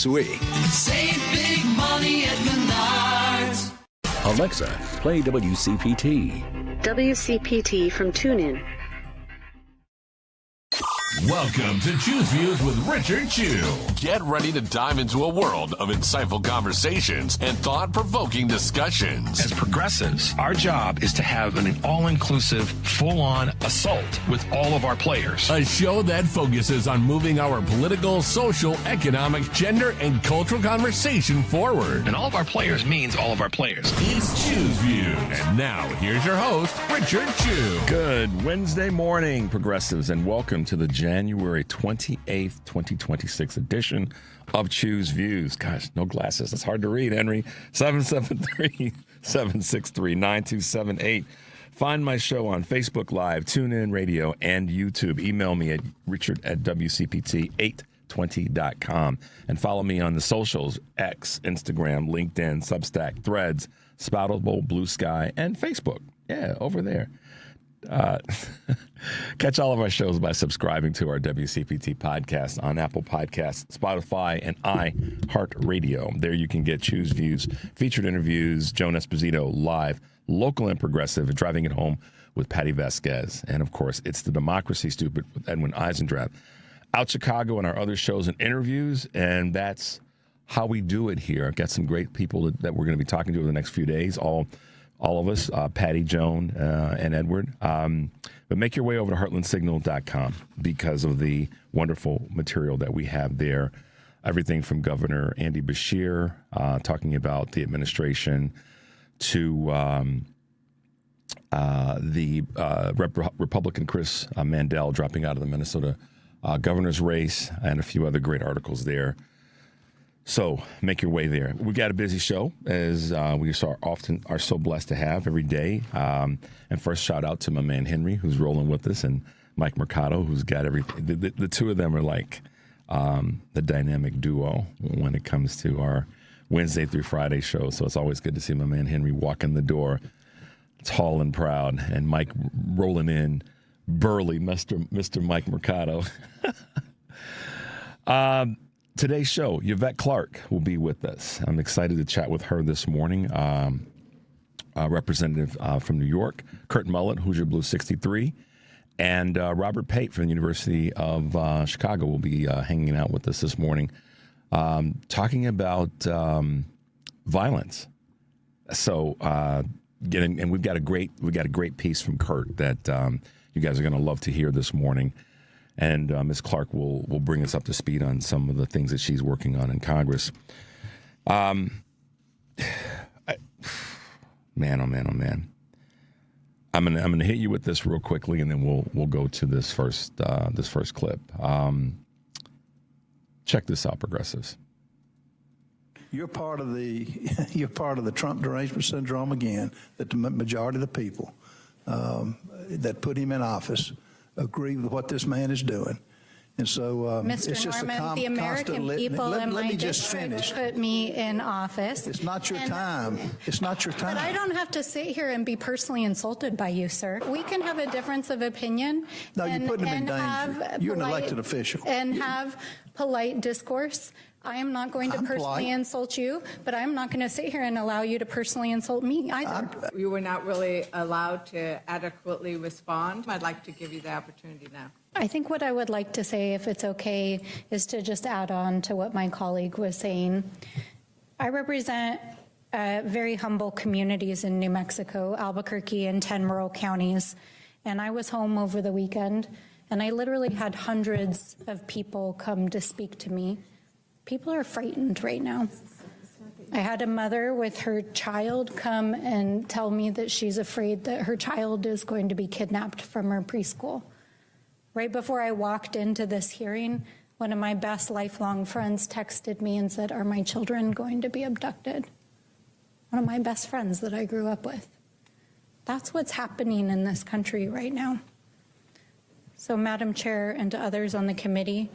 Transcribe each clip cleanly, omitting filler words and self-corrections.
this week. Save big money at Menards. Alexa, play WCPT. WCPT from TuneIn. Welcome to Choose Views with Richard Chew. Get ready to dive into a world of insightful conversations and thought-provoking discussions. As progressives, our job is to have an all-inclusive, full-on assault with all of our players. A show that focuses on moving our political, social, economic, gender, and cultural conversation forward. And all of our players means all of our players. It's Choose Views. And now, here's your host, Richard Chew. Good Wednesday morning, progressives, and welcome to the January 28th, 2026 edition of Choose Views. Gosh, no glasses. It's hard to read, Henry. 773-763-9278. Find my show on Facebook Live, TuneIn Radio, and YouTube. Email me at richard@WCPT820.com. And follow me on the socials, X, Instagram, LinkedIn, Substack, Threads, Spoutable, Blue Sky, and Facebook. Yeah, over there. Catch all of our shows by subscribing to our WCPT podcast on Apple Podcasts, Spotify, and iHeartRadio. There you can get Choose Views, featured interviews, Joan Esposito live, local and progressive, driving it home with Patty Vasquez. And, of course, It's the Democracy Stupid with Edwin Eisendrath. Out Chicago and our other shows and interviews, and that's how we do it here. I've got some great people that we're going to be talking to over the next few days, all of us, Patty, Joan, and Edward. But make your way over to heartlandsignal.com because of the wonderful material that we have there. Everything from Governor Andy Beshear talking about the administration to the Republican Chris Mandel dropping out of the Minnesota governor's race, and a few other great articles there. So make your way there. We've got a busy show, as we are so blessed to have every day. And first, shout out to my man Henry, who's rolling with us, and Mike Mercado, who's got everything. The two of them are like the dynamic duo when it comes to our Wednesday through Friday show. So it's always good to see my man Henry walk in the door, tall and proud, and Mike rolling in, burly, Mr. Mike Mercado. Today's show, Yvette Clarke will be with us. I'm excited to chat with her this morning. Representative from New York, Kurt Mullett, Hoosier Blue 63, and Robert Pate from the University of Chicago will be hanging out with us this morning, talking about violence. So, and we've got a great piece from Kurt that you guys are going to love to hear this morning. And Ms. Clarke will bring us up to speed on some of the things that she's working on in Congress. Man, oh man. I'm gonna hit you with this real quickly, and then we'll go to this first clip. Check this out, progressives. You're part of the Trump derangement syndrome again. That the majority of the people that put him in office agree with what this man is doing. And so Mr. it's just Norman, the American people in my district put me in office. It's not your time. It's not your time. But I don't have to sit here and be personally insulted by you, sir. We can have a difference of opinion. No, you're putting him in danger. You're an elected official. And have polite discourse. I am not going to personally insult you, but I'm not going to sit here and allow you to personally insult me either. You were not really allowed to adequately respond. I'd like to give you the opportunity now. I think what I would like to say, if it's okay, is to just add on to what my colleague was saying. I represent very humble communities in New Mexico, Albuquerque, and 10 rural counties. And I was home over the weekend, and I literally had hundreds of people come to speak to me. People are frightened right now. I had a mother with her child come and tell me that she's afraid that her child is going to be kidnapped from her preschool. Right before I walked into this hearing, one of my best lifelong friends texted me and said, "Are my children going to be abducted?" One of my best friends that I grew up with. That's what's happening in this country right now. So, Madam Chair, and to others on the committee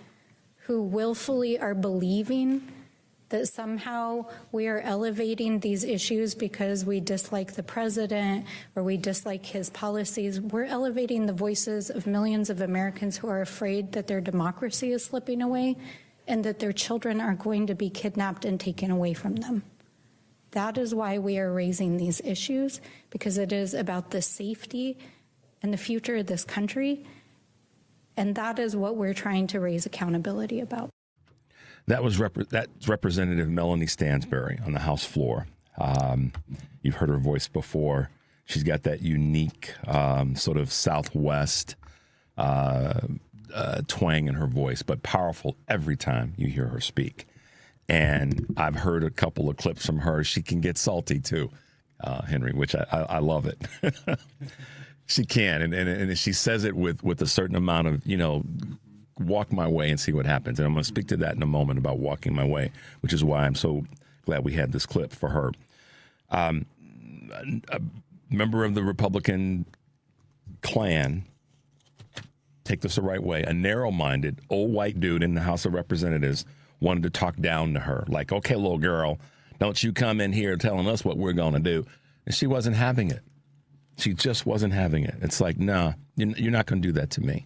who willfully are believing that somehow we are elevating these issues because we dislike the president or we dislike his policies, we're elevating the voices of millions of Americans who are afraid that their democracy is slipping away, and that their children are going to be kidnapped and taken away from them. That is why we are raising these issues, because it is about the safety and the future of this country, and that is what we're trying to raise accountability about. That's Representative Melanie Stansbury on the House floor. You've heard her voice before. She's got that unique sort of Southwest twang in her voice, but powerful every time you hear her speak. And I've heard a couple of clips from her. She can get salty too, Henry, which I love it. She can, and she says it with a certain amount of, walk my way and see what happens. And I'm going to speak to that in a moment about walking my way, which is why I'm so glad we had this clip for her. A member of the Republican clan, take this the right way, a narrow-minded old white dude in the House of Representatives wanted to talk down to her, like, okay, little girl, don't you come in here telling us what we're going to do. And she wasn't having it. She just wasn't having it. It's like, nah, you're not going to do that to me.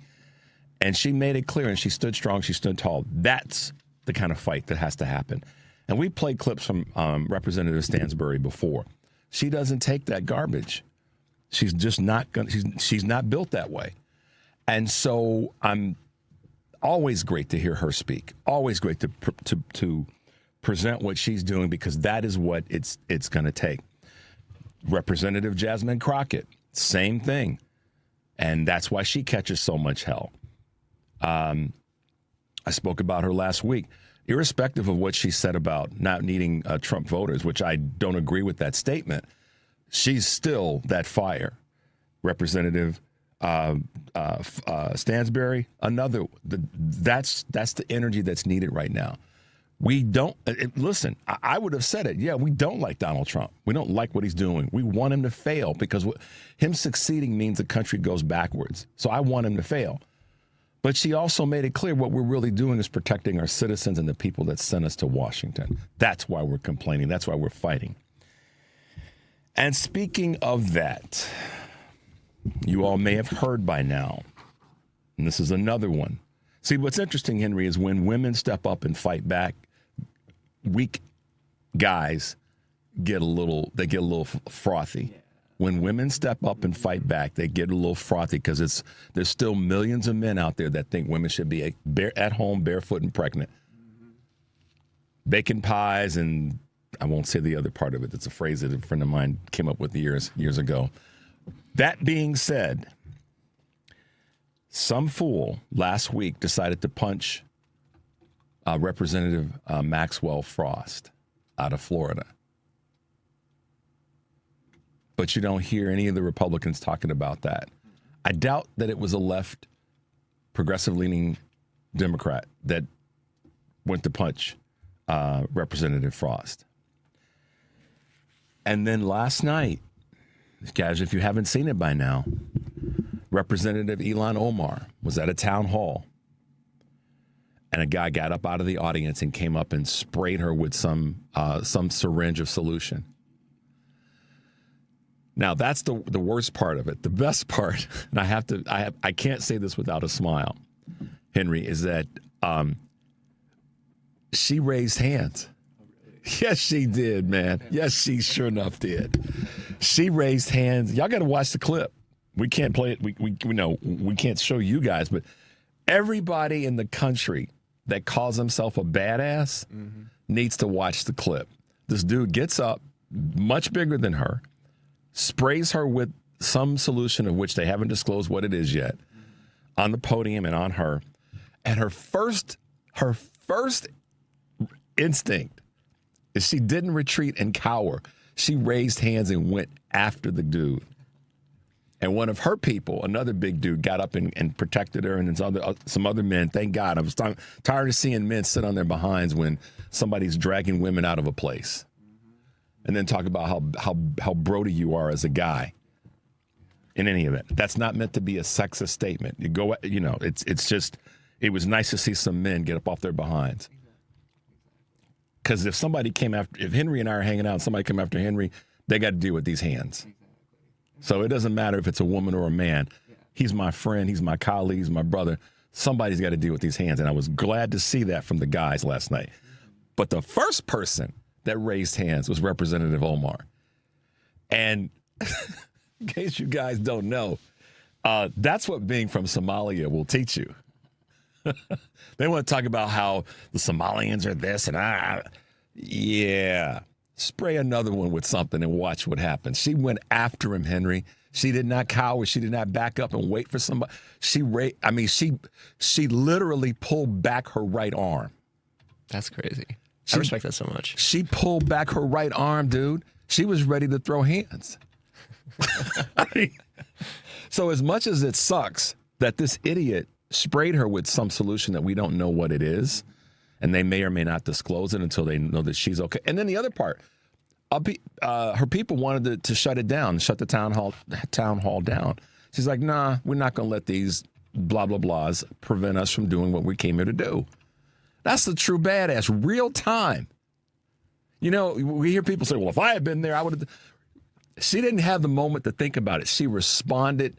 And she made it clear, and she stood strong, she stood tall. That's the kind of fight that has to happen. And we played clips from Representative Stansbury before. She doesn't take that garbage. She's just not going. She's not built that way. And so I'm always great to hear her speak. Always great to present what she's doing, because that is what it's going to take. Representative Jasmine Crockett, same thing. And that's why she catches so much hell. I spoke about her last week. Irrespective of what she said about not needing Trump voters, which I don't agree with that statement, she's still that fire. Representative Stansbury, that's the energy that's needed right now. We don't, listen, I would have said it. Yeah, we don't like Donald Trump. We don't like what he's doing. We want him to fail, because him succeeding means the country goes backwards. So I want him to fail. But she also made it clear what we're really doing is protecting our citizens and the people that sent us to Washington. That's why we're complaining. That's why we're fighting. And speaking of that, you all may have heard by now, and this is another one. See, what's interesting, Henry, is when women step up and fight back, weak guys get a little frothy. When women step up and fight back, they get a little frothy, because there's still millions of men out there that think women should be at home, barefoot and pregnant. Baking pies, and I won't say the other part of it. It's a phrase that a friend of mine came up with years ago. That being said, some fool last week decided to punch Representative Maxwell Frost out of Florida. But you don't hear any of the Republicans talking about that. I doubt that it was a left, progressive-leaning Democrat that went to punch Representative Frost. And then last night, guys, if you haven't seen it by now, Representative Ilhan Omar was at a town hall, and a guy got up out of the audience and came up and sprayed her with some syringe of solution. Now, that's the worst part of it. The best part, and I can't say this without a smile, Henry, is that she raised hands. Yes, she did, man. Yes, she sure enough did. She raised hands. Y'all got to watch the clip. We can't play it. We can't show you guys, but everybody in the country that calls himself a badass needs to watch the clip. This dude gets up, much bigger than her, sprays her with some solution of which they haven't disclosed what it is yet, on the podium and on her. And her first instinct is she didn't retreat and cower. She raised hands and went after the dude. And one of her people, another big dude, got up and protected her, and some other men. Thank God. I was tired of seeing men sit on their behinds when somebody's dragging women out of a place. And then talk about how Brody you are as a guy. In any event, that's not meant to be a sexist statement. It's just, it was nice to see some men get up off their behinds. Because if Henry and I are hanging out and somebody come after Henry, they got to deal with these hands. So it doesn't matter if it's a woman or a man. He's my friend. He's my colleague. He's my brother. somebody's got to deal with these hands. And I was glad to see that from the guys last night. But the first person that raised hands was Representative Omar. And in case you guys don't know, that's what being from Somalia will teach you. They want to talk about how the Somalians are this and yeah. Spray another one with something and watch what happens. She went after him, Henry. She did not cower. She did not back up and wait for somebody. She literally pulled back her right arm. That's crazy. I respect that so much. She pulled back her right arm, dude. She was ready to throw hands. So as much as it sucks that this idiot sprayed her with some solution that we don't know what it is, and they may or may not disclose it until they know that she's okay. And then the other part, her people wanted to shut it down, shut the town hall down. She's like, nah, we're not going to let these blah, blah, blahs prevent us from doing what we came here to do. That's the true badass, real time. You know, we hear people say, well, if I had been there, I would have. She didn't have the moment to think about it. She responded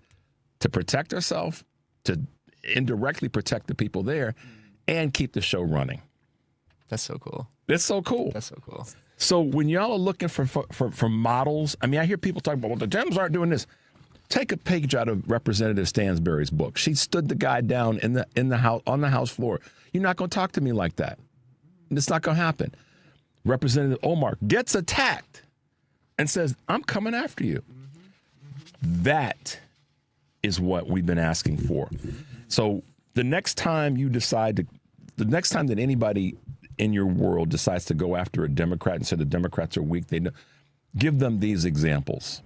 to protect herself, to indirectly protect the people there, and keep the show running. That's so cool. It's so cool. That's so cool. So when y'all are looking for models, I mean, I hear people talking about, well, the Dems aren't doing this. Take a page out of Representative Stansbury's book. She stood the guy down in the house on the House floor. You're not going to talk to me like that. It's not going to happen. Representative Omar gets attacked and says, I'm coming after you. That is what we've been asking for. So the next time that anybody in your world decides to go after a Democrat and say the Democrats are weak, give them these examples.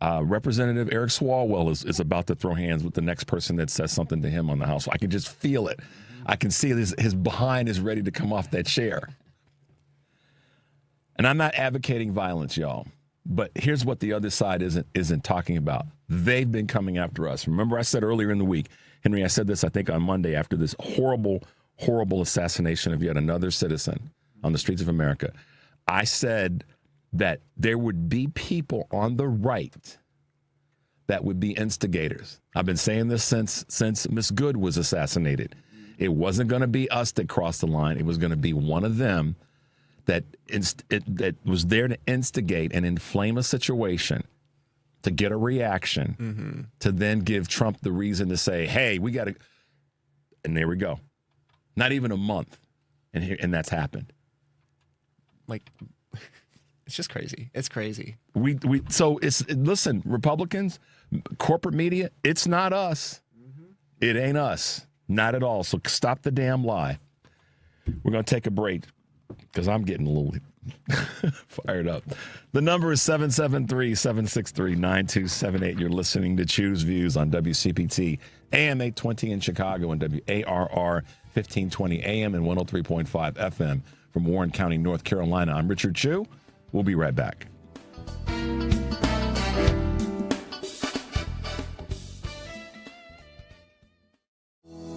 Representative Eric Swalwell is about to throw hands with the next person that says something to him on the House. I can just feel it. I can see his behind is ready to come off that chair. And I'm not advocating violence, y'all. But here's what the other side isn't talking about. They've been coming after us. Remember I said earlier in the week, Henry, I said this, I think, on Monday after this horrible, horrible assassination of yet another citizen on the streets of America. I said that there would be people on the right that would be instigators. I've been saying this since Miss Good was assassinated. It wasn't going to be us that crossed the line. It was going to be one of them that was there to instigate and inflame a situation, to get a reaction, to then give Trump the reason to say, hey, we got to, and there we go. Not even a month, and that's happened. Like, it's just crazy. It's crazy. So listen, Republicans, corporate media, it's not us. It ain't us. Not at all. So stop the damn lie. We're going to take a break because I'm getting a little fired up. The number is 773-763-9278. You're listening to Choose Views on WCPT, AM 820 in Chicago and WARR 1520 AM and 103.5 FM from Warren County, North Carolina. I'm Richard Chu. We'll be right back.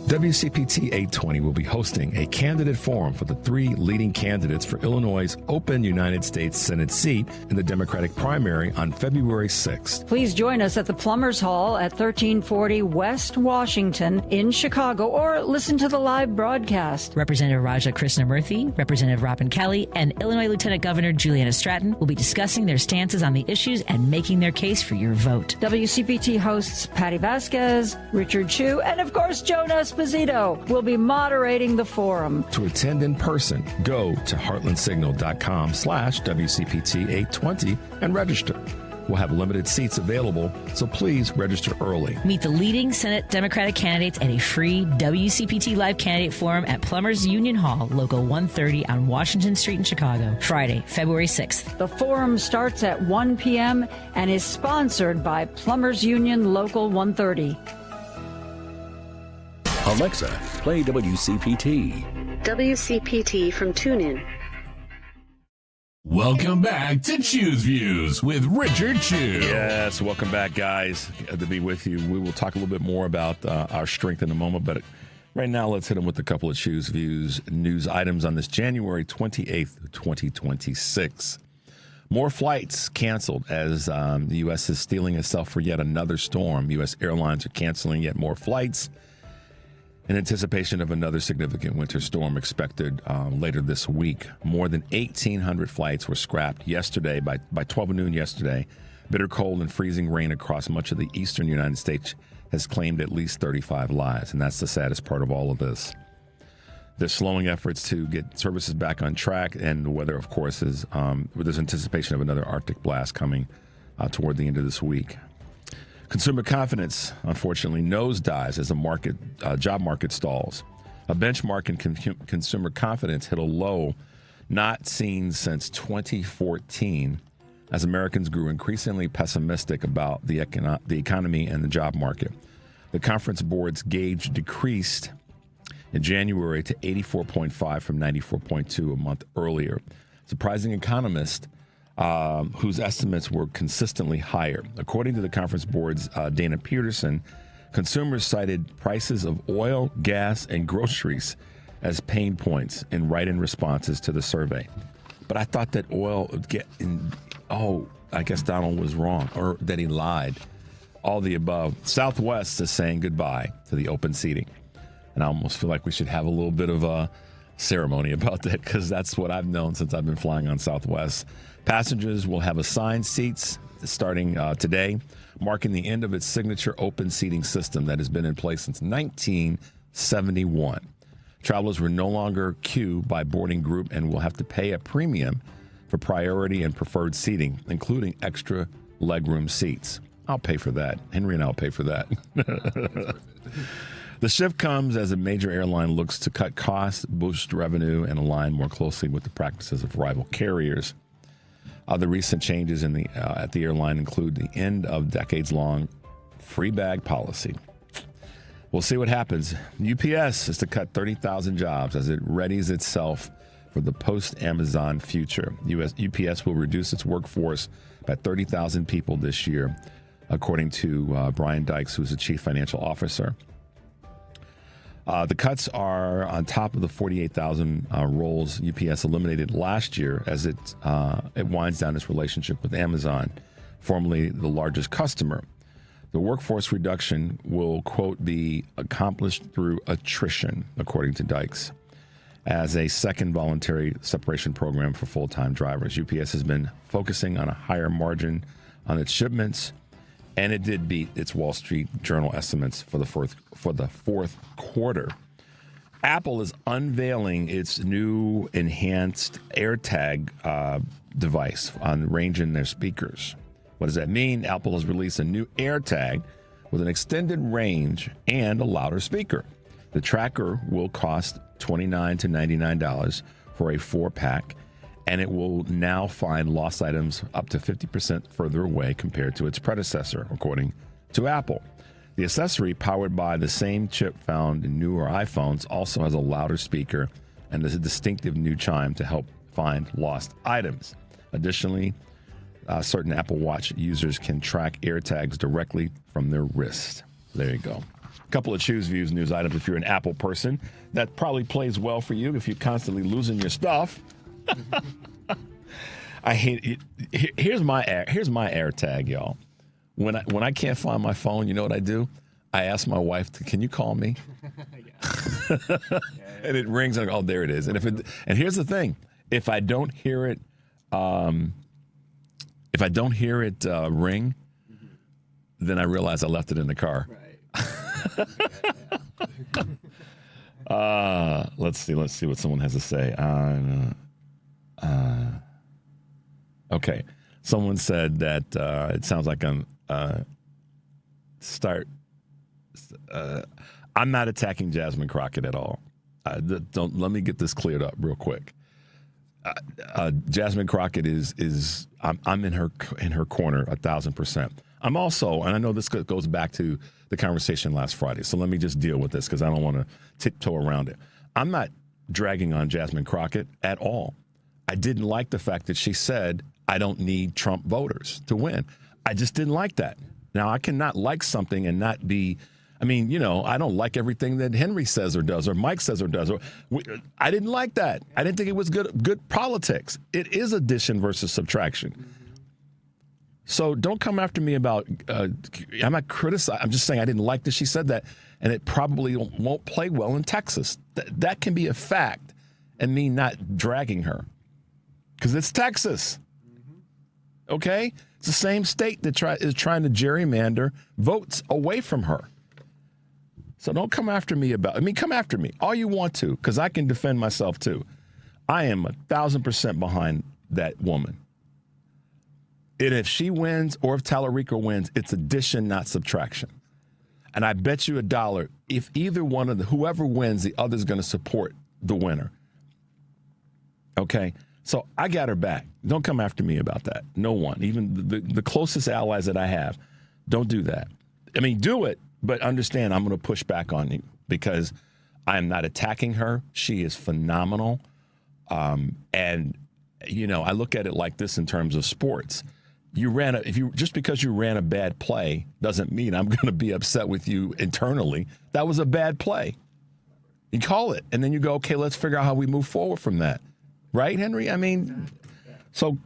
WCPT 820 will be hosting a candidate forum for the 3 leading candidates for Illinois' open United States Senate seat in the Democratic primary on February 6th. Please join us at the Plumbers Hall at 1340 West Washington in Chicago, or listen to the live broadcast. Representative Raja Krishnamurthy, Representative Robin Kelly, and Illinois Lieutenant Governor Juliana Stratton will be discussing their stances on the issues and making their case for your vote. WCPT hosts Patty Vasquez, Richard Chu, and of course Jonas Esposito will be moderating the forum. To attend in person, go to heartlandsignal.com/WCPT820 and register. We'll have limited seats available, so please register early. Meet the leading Senate Democratic candidates at a free WCPT Live Candidate Forum at Plumbers Union Hall, Local 130 on Washington Street in Chicago, Friday, February 6th. The forum starts at 1 p.m. and is sponsored by Plumbers Union Local 130. Alexa, play WCPT. WCPT from TuneIn. Welcome back to Choose Views with Richard Chu. Yes, welcome back, guys. Good to be with you. We will talk a little bit more about our strength in a moment, but right now let's hit them with a couple of Choose Views news items on this January 28th, 2026. More flights canceled as the U.S. is steeling itself for yet another storm. U.S. airlines are canceling yet more flights. in anticipation of another significant winter storm expected later this week. More than 1,800 flights were scrapped yesterday by 12 noon yesterday. Bitter cold and freezing rain across much of the eastern United States has claimed at least 35 lives, and that's the saddest part of all of this. They're slowing efforts to get services back on track, and the weather, of course, is there's anticipation of another Arctic blast coming toward the end of this week. Consumer confidence, unfortunately, nosedives as the job market stalls. A benchmark in consumer confidence hit a low not seen since 2014 as Americans grew increasingly pessimistic about the economy and the job market. The Conference Board's gauge decreased in January to 84.5 from 94.2 a month earlier. Surprising economists whose estimates were consistently higher. According to the Conference Board's Dana Peterson, consumers cited prices of oil, gas, and groceries as pain points in write-in responses to the survey. But I thought that I guess Donald was wrong, or that he lied. All the above. Southwest is saying goodbye to the open seating. And I almost feel like we should have a little bit of a ceremony about that, because that's what I've known since I've been flying on Southwest. Passengers will have assigned seats starting today, marking the end of its signature open seating system that has been in place since 1971. Travelers will no longer queue by boarding group and will have to pay a premium for priority and preferred seating, including extra legroom seats. I'll pay for that. Henry and I'll pay for that. The shift comes as a major airline looks to cut costs, boost revenue, and align more closely with the practices of rival carriers. Other recent changes at the airline include the end of decades-long free bag policy. We'll see what happens. UPS is to cut 30,000 jobs as it readies itself for the post-Amazon future. UPS will reduce its workforce by 30,000 people this year, according to Brian Dykes, who's the chief financial officer. The cuts are on top of the 48,000 roles UPS eliminated last year as it winds down its relationship with Amazon, formerly the largest customer. The workforce reduction will, quote, be accomplished through attrition, according to Dykes, as a second voluntary separation program for full-time drivers. UPS has been focusing on a higher margin on its shipments, and it did beat its Wall Street Journal estimates for the fourth quarter. Apple is unveiling its new enhanced AirTag device on range in their speakers. What does that mean? Apple has released a new AirTag with an extended range and a louder speaker. The tracker will cost $29 to $99 for a 4-pack, and it will now find lost items up to 50% further away compared to its predecessor, according to Apple. The accessory, powered by the same chip found in newer iPhones, also has a louder speaker and a distinctive new chime to help find lost items. Additionally, certain Apple Watch users can track AirTags directly from their wrist. There you go. A couple of Choose Views news items if you're an Apple person. That probably plays well for you if you're constantly losing your stuff. I hate it. Here's my AirTag, y'all. When I can't find my phone, you know what I do? I ask my wife, "Can you call me?" And it rings, and I go, "Oh, there it is." And here's the thing: if I don't hear it, ring, then I realize I left it in the car. Right. Let's see what someone has to say. Okay. Someone said that it sounds like I'm I'm not attacking Jasmine Crockett at all. Let me get this cleared up real quick. Jasmine Crockett is I'm in her corner 1,000%. I'm also, and I know this goes back to the conversation last Friday, so let me just deal with this because I don't want to tiptoe around it. I'm not dragging on Jasmine Crockett at all. I didn't like the fact that she said, "I don't need Trump voters to win." I just didn't like that. Now, I cannot like something and not be, I don't like everything that Henry says or does or Mike says or does. I didn't like that. I didn't think it was good politics. It is addition versus subtraction. So don't come after me about, I'm not criticizing. I'm just saying I didn't like that she said that. and it probably won't play well in Texas. That can be a fact, and me not dragging her, because it's Texas. Okay? It's the same state that is trying to gerrymander votes away from her. So don't come after me come after me all you want to, because I can defend myself too. I am 1,000% behind that woman. And if she wins or if Tallarico wins, it's addition, not subtraction. And I bet you $1, if either one of whoever wins, the other's going to support the winner. Okay? So I got her back. Don't come after me about that. No one. Even the closest allies that I have, don't do that. I mean, do it, but understand I'm going to push back on you because I am not attacking her. She is phenomenal. And, I look at it like this in terms of sports. Just because you ran a bad play doesn't mean I'm going to be upset with you internally. That was a bad play. You call it, and then you go, okay, let's figure out how we move forward from that. Right, Henry? I mean, so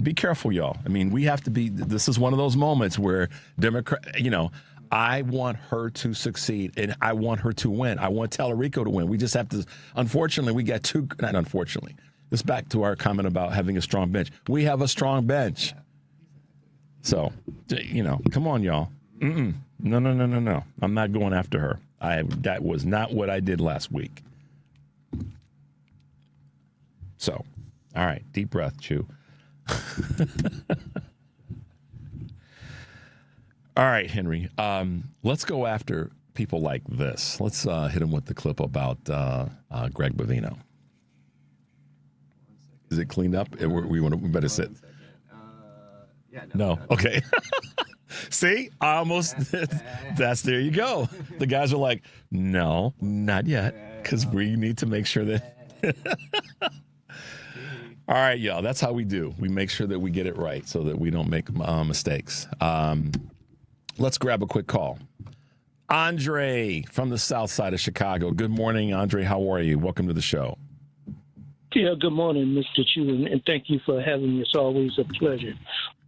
be careful, y'all. I mean, we have to be – this is one of those moments where I want her to succeed, and I want her to win. I want Tallarico to win. We just have to – unfortunately, we got two – not unfortunately. This back to our comment about having a strong bench. We have a strong bench. So, come on, y'all. No. I'm not going after her. That was not what I did last week. So, all right, deep breath, Chew. All right, Henry, let's go after people like this. Let's hit him with the clip about Greg Bovino. Is it cleaned up? We better sit. No. Okay. See, I almost. There you go. The guys are like, no, not yet, because we need to make sure that. All right, y'all. That's how we do. We make sure that we get it right so that we don't make mistakes. Let's grab a quick call. Andre from the south side of Chicago. Good morning, Andre. How are you? Welcome to the show. Yeah, good morning, Mr. Chu, and thank you for having me. It's always a pleasure.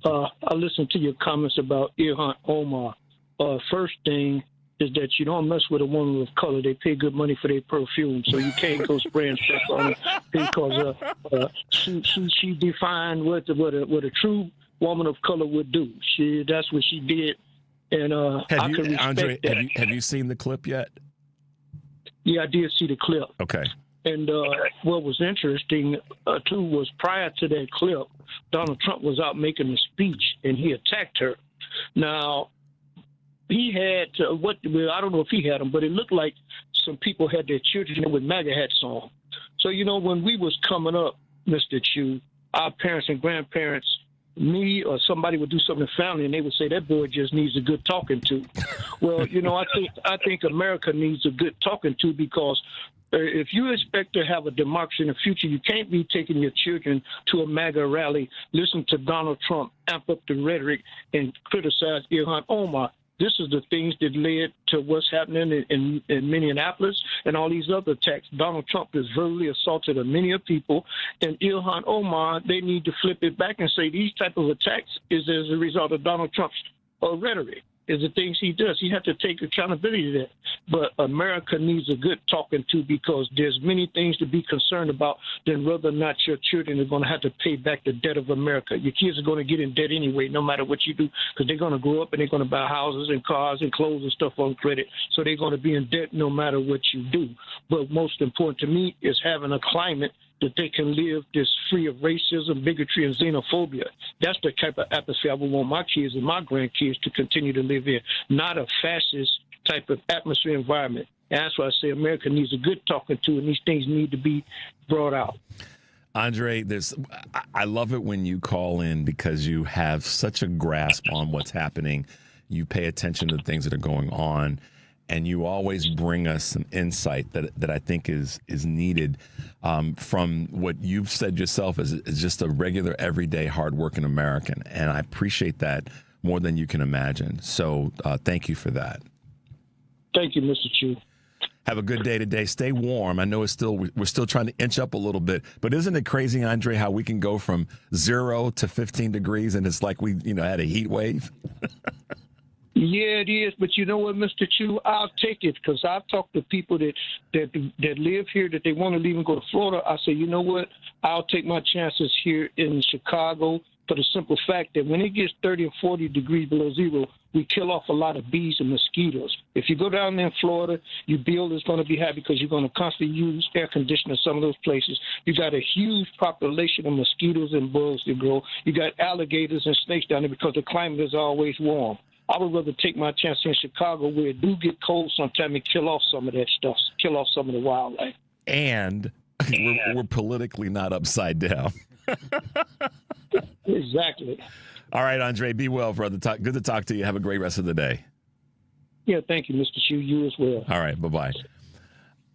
I listened to your comments about Ilhan Omar. First thing is that you don't mess with a woman of color. They pay good money for their perfume, so you can't go spraying stuff on her because she defined what a true woman of color would do. That's what she did, and I can respect Andre, that. have you seen the clip yet? Yeah, I did see the clip. Okay. And what was interesting, too, was prior to that clip, Donald Trump was out making a speech, and he attacked her. Now, he had I don't know if he had them, but it looked like some people had their children with MAGA hats on. So, when we was coming up, Mr. Chu, our parents and grandparents, me or somebody would do something in family, and they would say, that boy just needs a good talking to. Well, I think America needs a good talking to because if you expect to have a democracy in the future, you can't be taking your children to a MAGA rally, listen to Donald Trump amp up the rhetoric and criticize Ilhan Omar. This is the things that led to what's happening in Minneapolis and all these other attacks. Donald Trump has verbally assaulted many of people, and Ilhan Omar, they need to flip it back and say these type of attacks is as a result of Donald Trump's rhetoric. Is the things he does. He has to take accountability to that. But America needs a good talking to because there's many things to be concerned about than whether or not your children are going to have to pay back the debt of America. Your kids are going to get in debt anyway, no matter what you do, because they're going to grow up and they're going to buy houses and cars and clothes and stuff on credit. So they're going to be in debt no matter what you do. But most important to me is having a climate that they can live this free of racism, bigotry, and xenophobia. That's the type of atmosphere I would want my kids and my grandkids to continue to live in, not a fascist type of atmosphere environment. And that's why I say America needs a good talking to, and these things need to be brought out. Andre, I love it when you call in because you have such a grasp on what's happening. You pay attention to the things that are going on. And you always bring us some insight that I think is needed from what you've said yourself as just a regular, everyday, hardworking American. And I appreciate that more than you can imagine. So thank you for that. Thank you, Mr. Chu. Have a good day today. Stay warm. I know we're still trying to inch up a little bit, but isn't it crazy, Andre, how we can go from 0 to 15 degrees and it's like we had a heat wave? Yeah, it is. But you know what, Mr. Chu? I'll take it because I've talked to people that live here that they want to leave and go to Florida. I say, you know what? I'll take my chances here in Chicago for the simple fact that when it gets 30 or 40 degrees below zero, we kill off a lot of bees and mosquitoes. If you go down there in Florida, your bill is going to be high because you're going to constantly use air conditioning in some of those places. You got a huge population of mosquitoes and bugs that grow. You got alligators and snakes down there because the climate is always warm. I would rather take my chance in Chicago where it do get cold sometime and kill off some of that stuff, kill off some of the wildlife. And we're politically not upside down. Exactly. All right, Andre, be well, brother. Good to talk to you. Have a great rest of the day. Yeah, thank you, Mr. Chu. You as well. All right, bye-bye.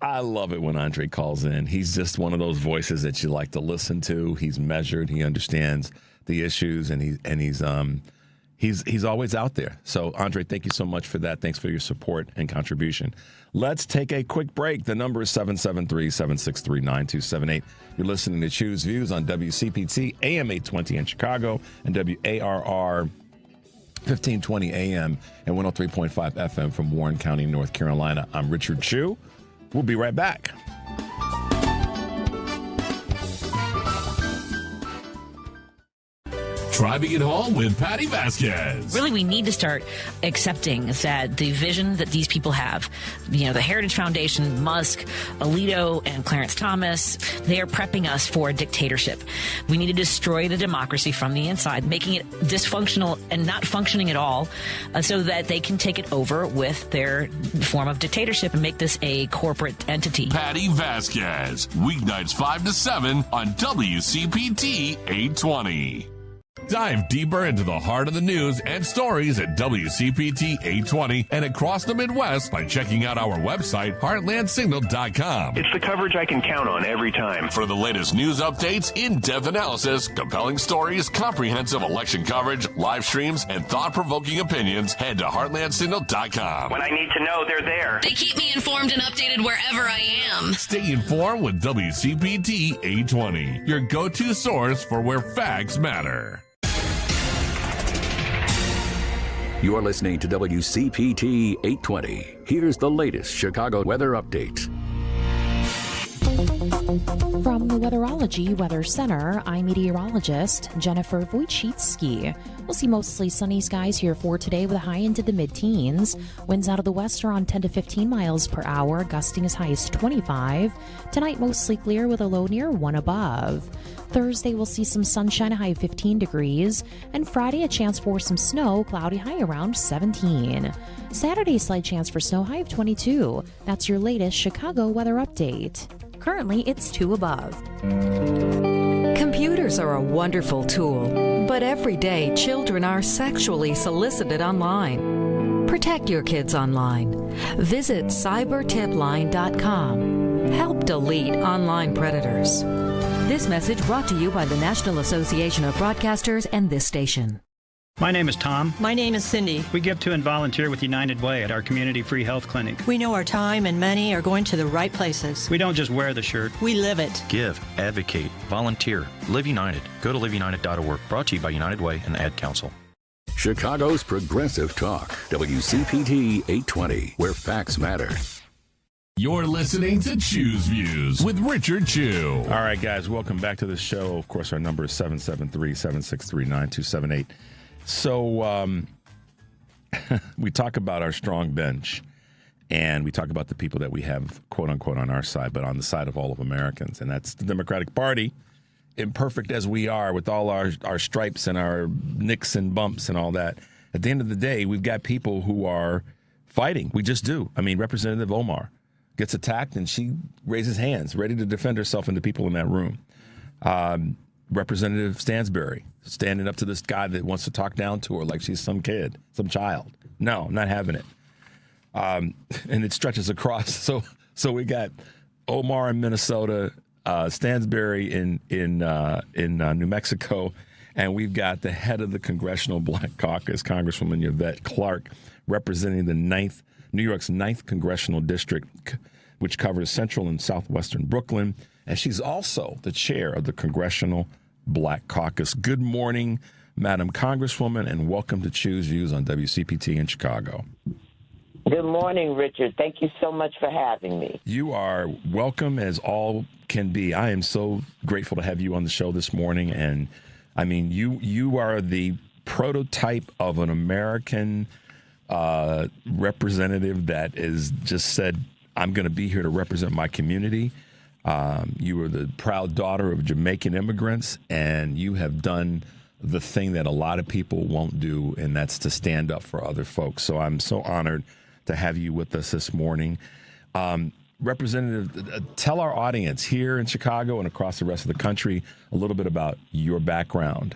I love it when Andre calls in. He's just one of those voices that you like to listen to. He's measured. He understands the issues, and he's always out there. So, Andre, thank you so much for that. Thanks for your support and contribution. Let's take a quick break. The number is 773-763-9278. You're listening to Choose Views on WCPT, AM 820 in Chicago, and WARR 1520 AM and 103.5 FM from Warren County, North Carolina. I'm Richard Chu. We'll be right back. Driving it home with Patty Vasquez. Really, we need to start accepting that the vision that these people have, the Heritage Foundation, Musk, Alito, and Clarence Thomas, they are prepping us for a dictatorship. We need to destroy the democracy from the inside, making it dysfunctional and not functioning at all, so that they can take it over with their form of dictatorship and make this a corporate entity. Patty Vasquez, weeknights 5 to 7 on WCPT 820. Dive deeper into the heart of the news and stories at WCPT 820 and across the Midwest by checking out our website, heartlandsignal.com. It's the coverage I can count on every time. For the latest news updates, in-depth analysis, compelling stories, comprehensive election coverage, live streams, and thought-provoking opinions, head to heartlandsignal.com. When I need to know, they're there. They keep me informed and updated wherever I am. Stay informed with WCPT 820, your go-to source for where facts matter. You're listening to WCPT 820. Here's the latest Chicago weather update. From the Weatherology Weather Center, I'm meteorologist Jennifer Wojcicki. We'll see mostly sunny skies here for today with a high into the mid-teens. Winds out of the west are on 10 to 15 miles per hour, gusting as high as 25. Tonight, mostly clear with a low near 1 above. Thursday, we'll see some sunshine, a high of 15 degrees. And Friday, a chance for some snow, cloudy high around 17. Saturday, slight chance for snow, high of 22. That's your latest Chicago weather update. Currently, it's 2 above. Computers are a wonderful tool, but every day children are sexually solicited online. Protect your kids online. Visit cybertipline.com. Help delete online predators. This message brought to you by the National Association of Broadcasters and this station. My name is Tom. My name is Cindy. We give to and volunteer with United Way at our community free health clinic. We know our time and money are going to the right places. We don't just wear the shirt. We live it. Give, advocate, volunteer, live United. Go to liveunited.org. Brought to you by United Way and the Ad Council. Chicago's Progressive Talk, WCPT 820, where facts matter. You're listening to Choose Views with Richard Chu. All right, guys, welcome back to the show. Of course, our number is 773-763-9278. So we talk about our strong bench, and we talk about the people that we have, quote unquote, on our side, but on the side of all of Americans, and that's the Democratic Party. Imperfect as we are with all our stripes and our nicks and bumps and all that, at the end of the day, we've got people who are fighting. We just do. I mean, Representative Omar gets attacked, and she raises hands, ready to defend herself and the people in that room. Representative Stansbury standing up to this guy that wants to talk down to her like she's some kid, some child. No, not having it. And it stretches across. So we got Omar in Minnesota, Stansbury in New Mexico, and we've got the head of the Congressional Black Caucus, Congresswoman Yvette Clarke, representing the New York's 9th Congressional District, which covers central and southwestern Brooklyn. And she's also the chair of the Congressional Black Caucus. Good morning, Madam Congresswoman, and welcome to Choose Views on WCPT in Chicago. Good morning, Richard. Thank you so much for having me. You are welcome as all can be. I am so grateful to have you on the show this morning. And I mean, you are the prototype of an American representative that is just said, I'm going to be here to represent my community. You are the proud daughter of Jamaican immigrants, and you have done the thing that a lot of people won't do, and that's to stand up for other folks. So I'm so honored to have you with us this morning. Representative, tell our audience here in Chicago and across the rest of the country a little bit about your background.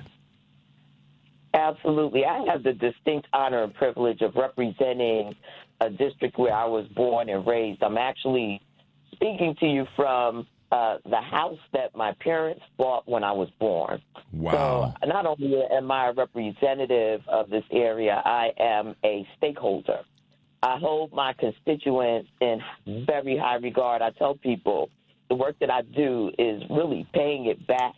Absolutely. I have the distinct honor and privilege of representing a district where I was born and raised. I'm actually speaking to you from the house that my parents bought when I was born. Wow. So not only am I a representative of this area, I am a stakeholder. I hold my constituents in very high regard. I tell people the work that I do is really paying it back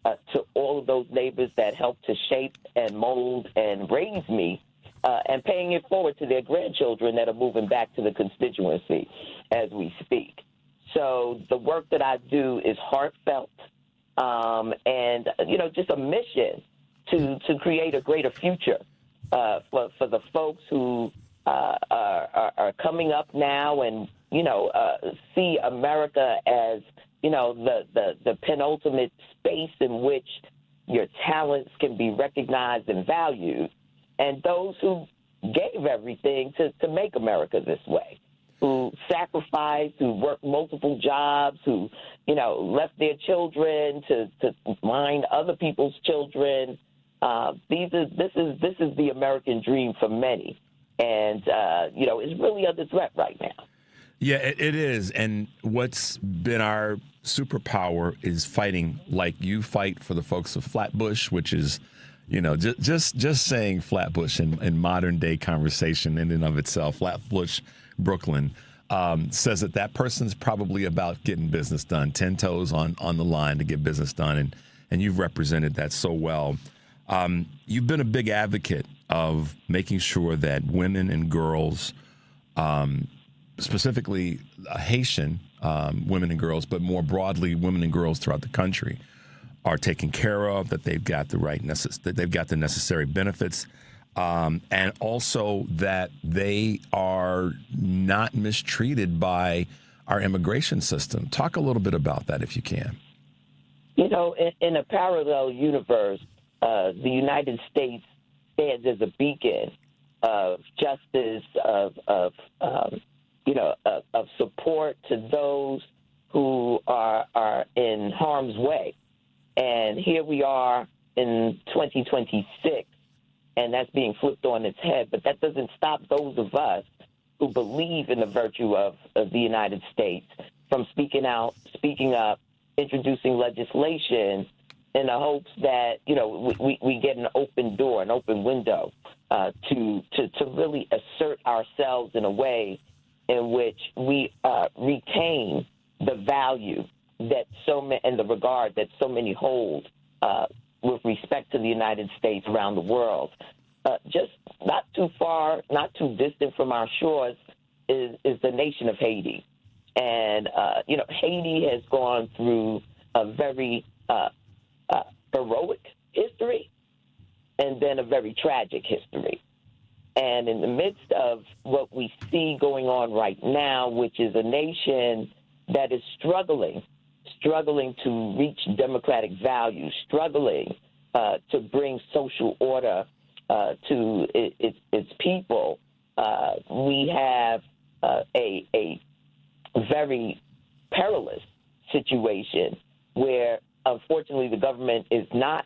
to all of those neighbors that helped to shape and mold and raise me, and paying it forward to their grandchildren that are moving back to the constituency as we speak. So the work that I do is heartfelt, and just a mission to create a greater future for the folks who are coming up now and see America as the penultimate space in which your talents can be recognized and valued, and those who gave everything to make America this way, who sacrificed, who worked multiple jobs, who left their children to mind other people's children. This is the American dream for many, and it's really under threat right now. Yeah, it is. And what's been our superpower is fighting like you fight for the folks of Flatbush, which is, just saying Flatbush in modern day conversation in and of itself, Flatbush, Brooklyn, says that person's probably about getting business done, 10 toes on the line to get business done. And you've represented that so well. You've been a big advocate of making sure that women and girls, specifically Haitian women and girls, but more broadly women and girls throughout the country, are taken care of, that they've got the necessary benefits, and also that they are not mistreated by our immigration system. Talk a little bit about that if you can. In a parallel universe, the United States stands as a beacon of justice, of support to those who are in harm's way. And here we are in 2026, and that's being flipped on its head. But that doesn't stop those of us who believe in the virtue of the United States from speaking out, speaking up, introducing legislation in the hopes that, we get an open door, an open window to really assert ourselves in a way in which we retain the value that and the regard that so many hold with respect to the United States around the world. Just not too far, not too distant from our shores is the nation of Haiti. And, Haiti has gone through a very heroic history and then a very tragic history. And in the midst of what we see going on right now, which is a nation that is struggling to reach democratic values, struggling to bring social order to its people, we have a very perilous situation where, unfortunately, the government is not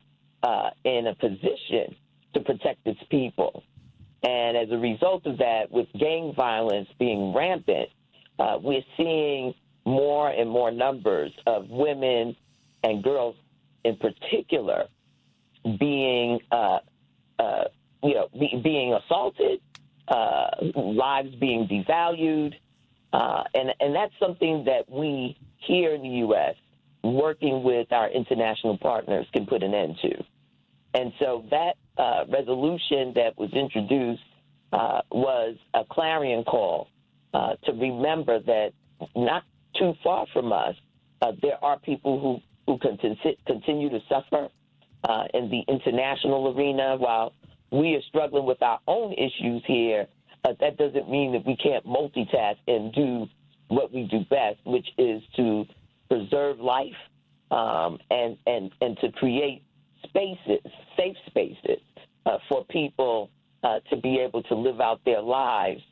in a position to protect its people. And as a result of that, with gang violence being rampant, we're seeing more and more numbers of women and girls in particular being being assaulted, lives being devalued. And that's something that we here in the U.S., working with our international partners, can put an end to. And so that resolution that was introduced was a clarion call to remember that not too far from us, there are people who continue to suffer in the international arena. While we are struggling with our own issues here, that doesn't mean that we can't multitask and do what we do best, which is to preserve life and to create spaces, safe spaces for people to be able to live out their lives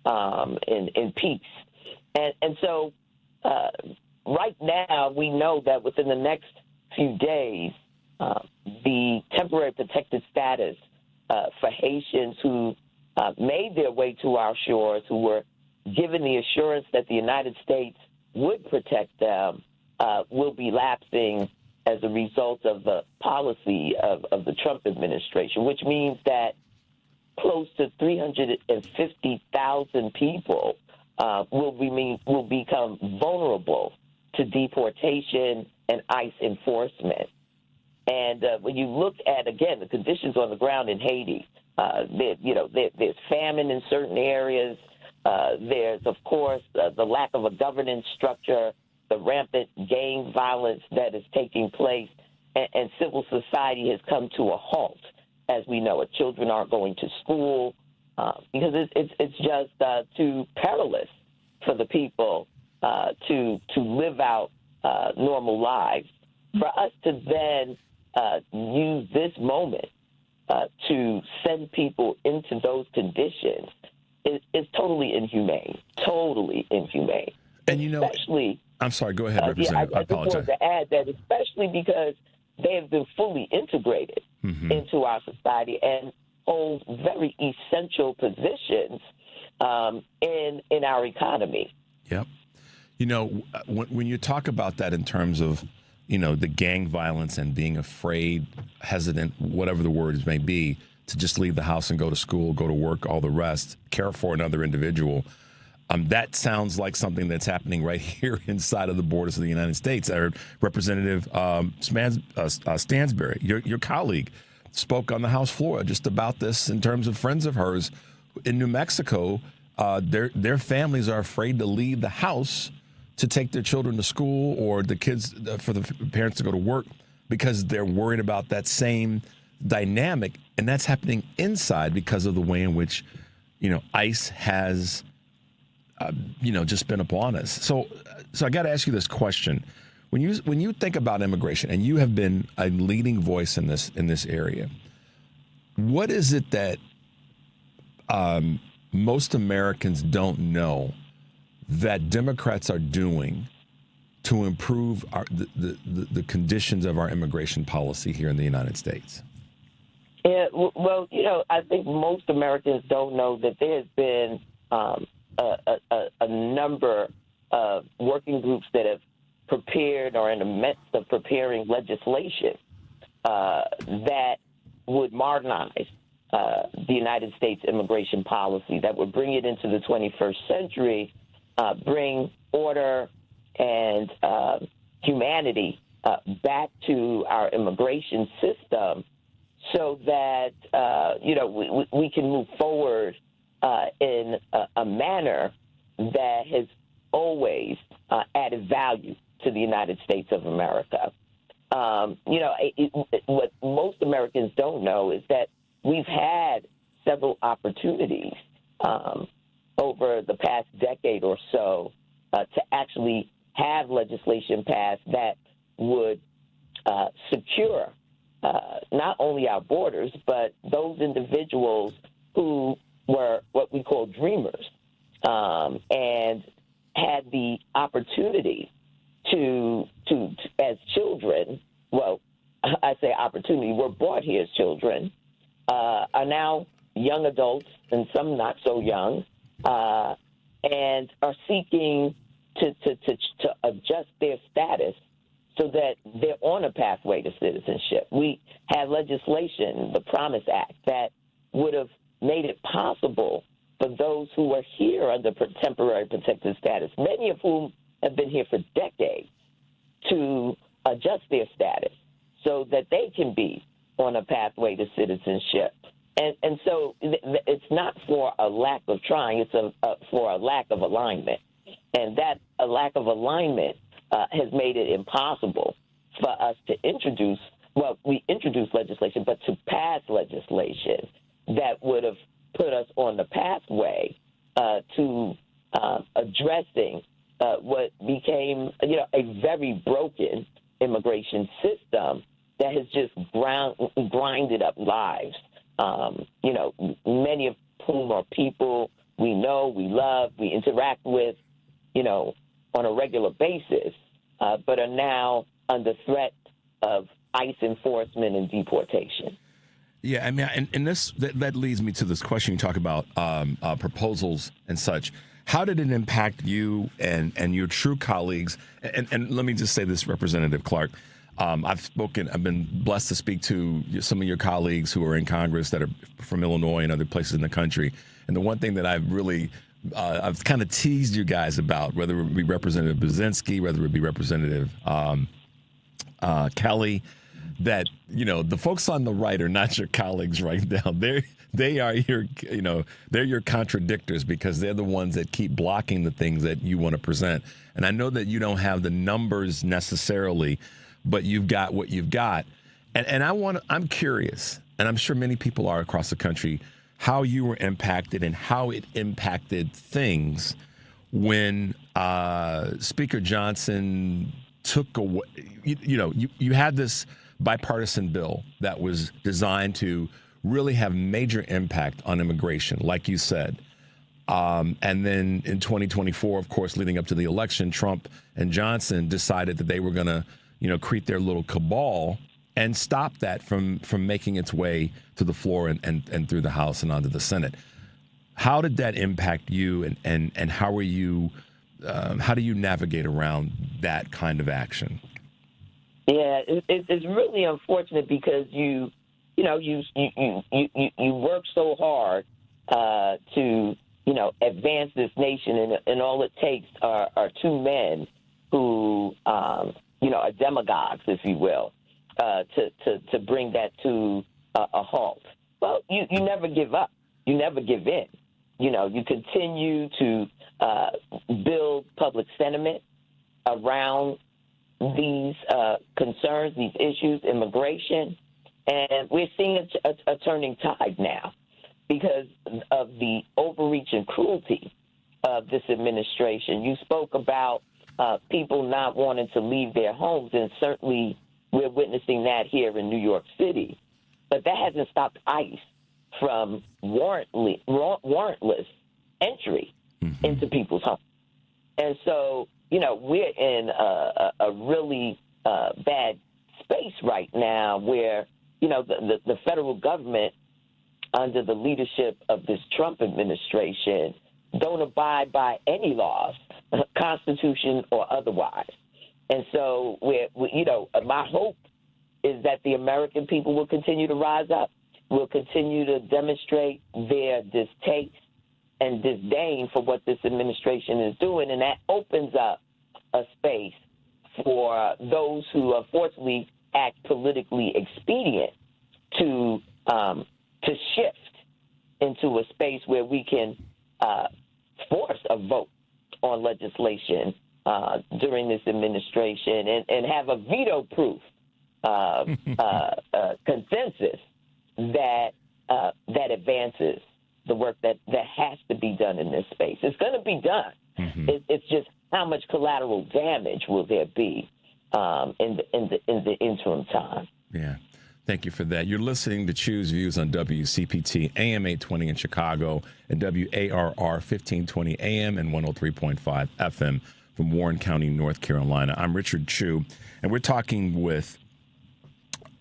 in peace. And so right now we know that within the next few days, the temporary protected status for Haitians who made their way to our shores, who were given the assurance that the United States would protect them, will be lapsing as a result of the policy of the Trump administration, which means that close to 350,000 people will become vulnerable to deportation and ICE enforcement. And when you look at, again, the conditions on the ground in Haiti, there's famine in certain areas. There's, of course, the lack of a governance structure, the rampant gang violence that is taking place, and civil society has come to a halt. As we know it, children aren't going to school because it's just too perilous for the people to live out normal lives. For us to then use this moment to send people into those conditions is totally inhumane. Totally inhumane. And especially, I'm sorry. Go ahead, Representative. I apologize. I just wanted to add that, especially because they have been fully integrated into our society and hold very essential positions in our economy. Yep. When you talk about that in terms of, the gang violence and being afraid, hesitant, whatever the words may be, to just leave the house and go to school, go to work, all the rest, care for another individual, that sounds like something that's happening right here inside of the borders of the United States. I heard Representative Stansbury, your colleague, spoke on the House floor just about this in terms of friends of hers in New Mexico. Their families are afraid to leave the house to take their children to school or the kids for the parents to go to work because they're worried about that same dynamic. And that's happening inside because of the way in which, ICE has just been upon us. So I got to ask you this question: when you think about immigration, and you have been a leading voice in this area, what is it that most Americans don't know that Democrats are doing to improve the conditions of our immigration policy here in the United States? Yeah, well, I think most Americans don't know that there's been a number of working groups that have prepared or in the midst of preparing legislation that would modernize the United States immigration policy, that would bring it into the 21st century, bring order and humanity back to our immigration system so that, we can move forward in a manner that has always added value to the United States of America. What most Americans don't know is that we've had several opportunities over the past decade or so to actually have legislation passed that would secure not only our borders, but those individuals who were what we call dreamers and had the opportunity to as children, well, I say opportunity, were brought here as children, are now young adults and some not so young, and are seeking to adjust their status so that they're on a pathway to citizenship. We had legislation, the Promise Act, that would have made it possible for those who are here under temporary protected status, many of whom have been here for decades, to adjust their status so that they can be on a pathway to citizenship. And so it's not for a lack of trying, it's for a lack of alignment. And that a lack of alignment has made it impossible for us to introduce, well, we introduced legislation, but to pass legislation that would have put us on the pathway to addressing what became, a very broken immigration system that has just grinded up lives. Many of whom are people we know, we love, we interact with, on a regular basis, but are now under threat of ICE enforcement and deportation. Yeah, I mean, and that leads me to this question. You talk about proposals and such. How did it impact you and your true colleagues? And let me just say this, Representative Clarke. I've been blessed to speak to some of your colleagues who are in Congress that are from Illinois and other places in the country. And the one thing that I've really, I've kind of teased you guys about, whether it be Representative Brzezinski, whether it be Representative Kelly, that, the folks on the right are not your colleagues right now. They are your, they're your contradictors because they're the ones that keep blocking the things that you want to present. And I know that you don't have the numbers necessarily, but you've got what you've got. And I'm curious, and I'm sure many people are across the country, how you were impacted and how it impacted things when Speaker Johnson took away, you had this bipartisan bill that was designed to really have major impact on immigration, like you said. And then in 2024, of course, leading up to the election, Trump and Johnson decided that they were going to, create their little cabal and stop that from making its way to the floor and through the House and onto the Senate. How did that impact you, and how are you? How do you navigate around that kind of action? Yeah, it's really unfortunate because you work so hard to advance this nation, and all it takes are two men who are demagogues, if you will, to bring that to a halt. Well, you never give up. You never give in. You continue to build public sentiment around these concerns, these issues, immigration, and we're seeing a turning tide now because of the overreach and cruelty of this administration. You spoke about people not wanting to leave their homes, and certainly we're witnessing that here in New York City. But that hasn't stopped ICE from warrantless entry into people's homes. And so, we're in a really bad space right now where, the federal government, under the leadership of this Trump administration, don't abide by any laws, Constitution or otherwise. And so, my hope is that the American people will continue to rise up, will continue to demonstrate their distaste and disdain for what this administration is doing, and that opens up a space for those who unfortunately act politically expedient to shift into a space where we can force a vote on legislation during this administration and have a veto-proof consensus that advances the work that has to be done in this space. It's going to be done. It's just how much collateral damage will there be in the interim time? Yeah. Thank you for that. You're listening to Choose Views on WCPT AM 820 in Chicago and WARR 1520 AM and 103.5 FM from Warren County, North Carolina. I'm Richard Chu, and we're talking with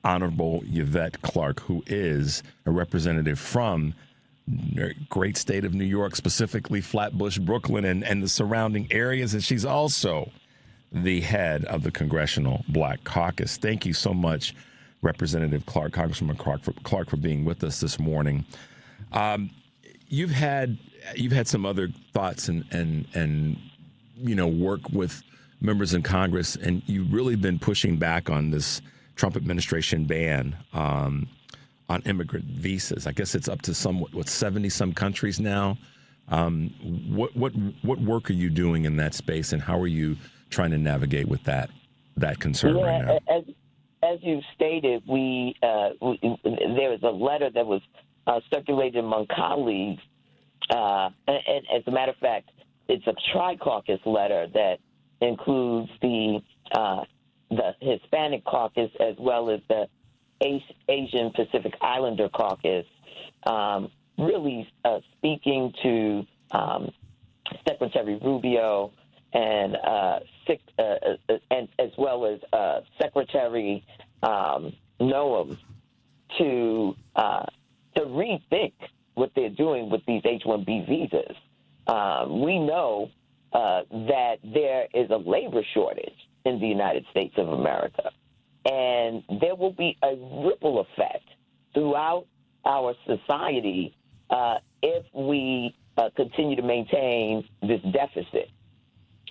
Honorable Yvette Clarke, who is a representative from the great state of New York, specifically Flatbush, Brooklyn, and the surrounding areas. And she's also the head of the Congressional Black Caucus. Thank you so much, Representative Clarke, Congresswoman Clarke, for being with us this morning. You've had some other thoughts and work with members in Congress, and you've really been pushing back on this Trump administration ban on immigrant visas. I guess it's up to 70 some countries now. What work are you doing in that space, and how are you trying to navigate with that concern right now? As you stated, there was a letter that was circulated among colleagues, and as a matter of fact, it's a tri-caucus letter that includes the Hispanic caucus as well as the Asian Pacific Islander caucus, really speaking to Secretary Rubio and as well as Secretary Noam to rethink what they're doing with these H-1B visas. We know that there is a labor shortage in the United States of America, and there will be a ripple effect throughout our society if we continue to maintain this deficit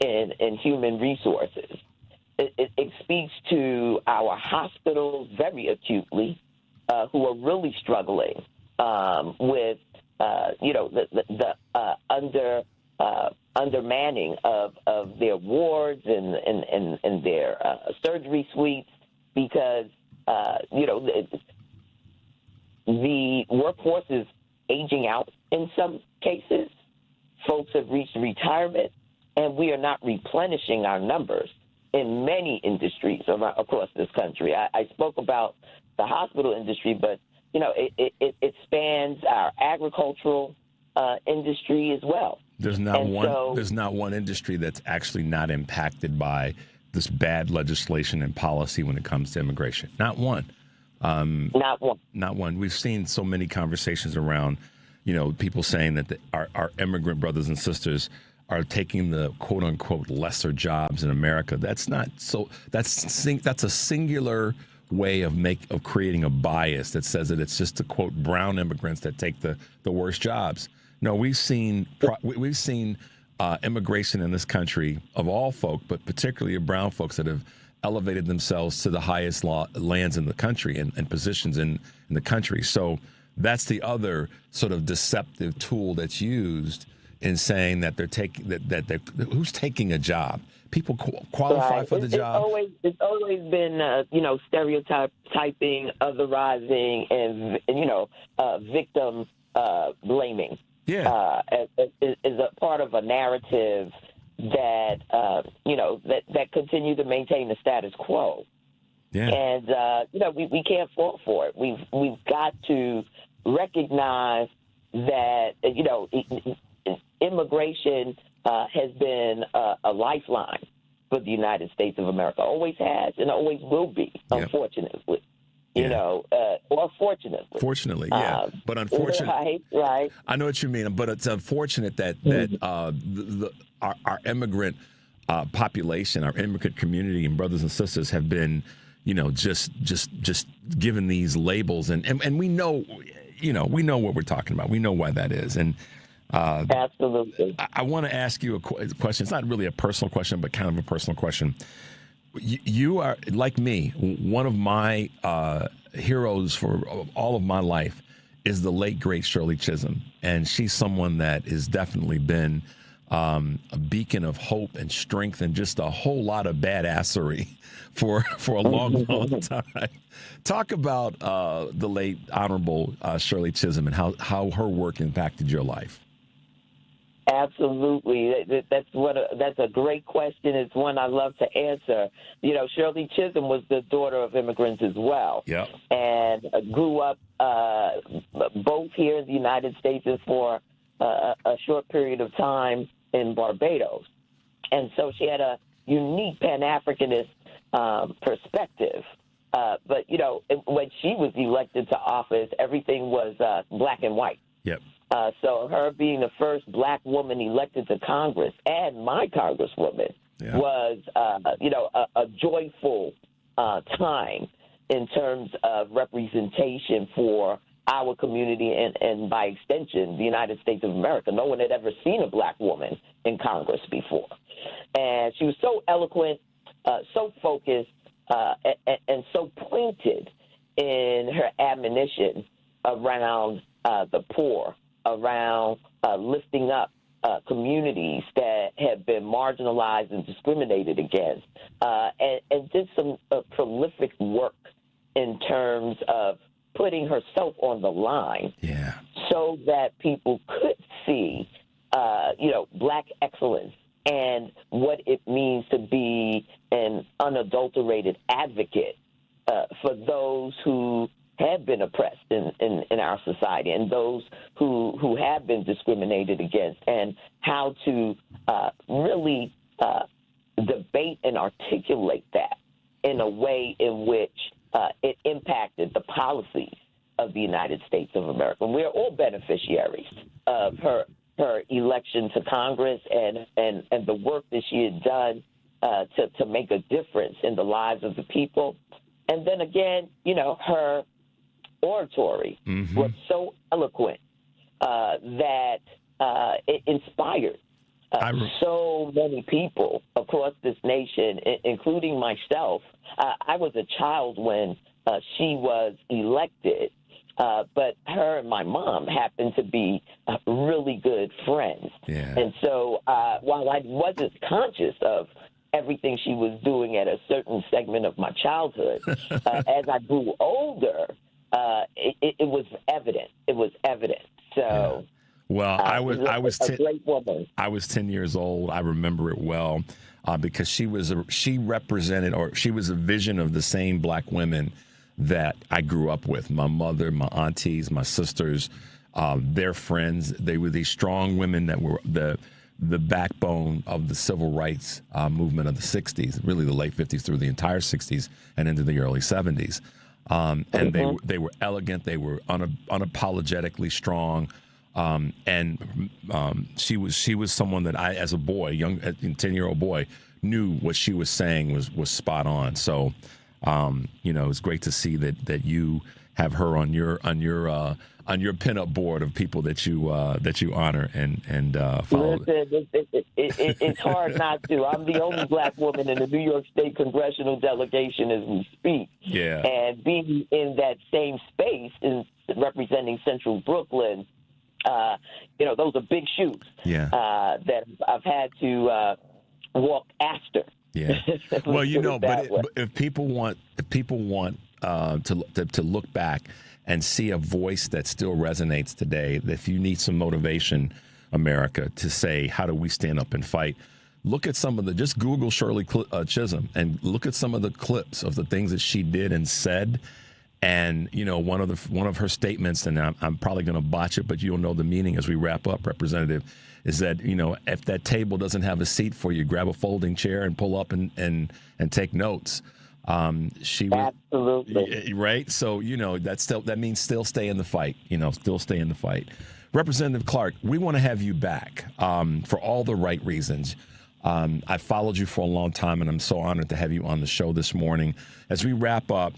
in human resources. It speaks to our hospitals very acutely, who are really struggling with the undermanning of their wards and their surgery suites, because the workforce is aging out in some cases. Folks have reached retirement, and we are not replenishing our numbers in many industries across this country. I spoke about the hospital industry, but it spans our agricultural industry as well. There's not one industry that's actually not impacted by this bad legislation and policy when it comes to immigration. Not one. Not one. Not one. We've seen so many conversations around, people saying that our immigrant brothers and sisters are taking the quote unquote lesser jobs in America. That's not so. That's a singular way of creating a bias that says that it's just the quote brown immigrants that take the worst jobs. No, we've seen immigration in this country of all folk, but particularly of brown folks that have elevated themselves to the highest lands in the country and positions in the country. So that's the other sort of deceptive tool that's used in saying that who's taking a job. People qualify for the job. It's always been stereotyping, otherizing, and victim blaming. Yeah, is a part of a narrative that that continue to maintain the status quo. Yeah, and we can't fall for it. We've got to recognize that immigration has been a lifeline for the United States of America. Always has and always will be, unfortunately. Or fortunately. Fortunately, yeah. But unfortunately, right. I know what you mean, but it's unfortunate that our immigrant population, our immigrant community and brothers and sisters have been, just given these labels, and we know, we know what we're talking about. We know why that is, and absolutely. I want to ask you a question. It's not really a personal question, but kind of a personal question. You are, like me, one of my heroes for all of my life is the late, great Shirley Chisholm. And she's someone that has definitely been a beacon of hope and strength and just a whole lot of badassery for a long, long time. Talk about the late, Honorable Shirley Chisholm and how her work impacted your life. Absolutely. That's a great question. It's one I love to answer. Shirley Chisholm was the daughter of immigrants as well. Yep. And grew up both here in the United States and for a short period of time in Barbados. And so she had a unique Pan-Africanist perspective. But, when she was elected to office, everything was black and white. Yep. So her being the first black woman elected to Congress and my congresswoman was, a joyful time in terms of representation for our community and by extension, the United States of America. No one had ever seen a black woman in Congress before. And she was so eloquent, so focused, and so pointed in her admonition around the poor, around lifting up communities that have been marginalized and discriminated against, and did some prolific work in terms of putting herself on the line so that people could see, Black excellence and what it means to be an unadulterated advocate for those who have been oppressed in our society and those who have been discriminated against, and how to really debate and articulate that in a way in which it impacted the policies of the United States of America. We're all beneficiaries of her election to Congress and the work that she had done to make a difference in the lives of the people. And then again, her oratory was so eloquent that it inspired so many people across this nation, including myself. I was a child when she was elected, but her and my mom happened to be really good friends. And so while I wasn't conscious of everything she was doing at a certain segment of my childhood, as I grew older, it was evident. It was evident. So, well, I was a great woman. I was 10 years old. I remember it well because she represented, or she was a vision of the same Black women that I grew up with. My mother, my aunties, my sisters, their friends. They were these strong women that were the backbone of the civil rights movement of the 60s, really the late 50s through the entire 60s and into the early 70s. And they were elegant. They were unapologetically strong. And she was someone that I, as a boy, young 10-year-old boy, knew what she was saying was spot on. So, it's great to see that you have her on your pinup board of people that you honor and follow. Listen, it's hard not to. I'm the only Black woman in the New York State Congressional delegation as we speak. Yeah. And being in that same space is representing Central Brooklyn. Those are big shoes. Yeah. That I've had to walk after. Yeah. Well, but if people want to look back and see a voice that still resonates today, if you need some motivation, America, to say, how do we stand up and fight? Look at just Google Shirley Chisholm and look at some of the clips of the things that she did and said. And, one of her statements, and I'm probably going to botch it, but you'll know the meaning as we wrap up, Representative, is that, if that table doesn't have a seat for you, grab a folding chair and pull up and take notes. Absolutely. Right. So, that means still stay in the fight, still stay in the fight. Representative Clarke, we want to have you back for all the right reasons. I followed you for a long time, and I'm so honored to have you on the show this morning. As we wrap up,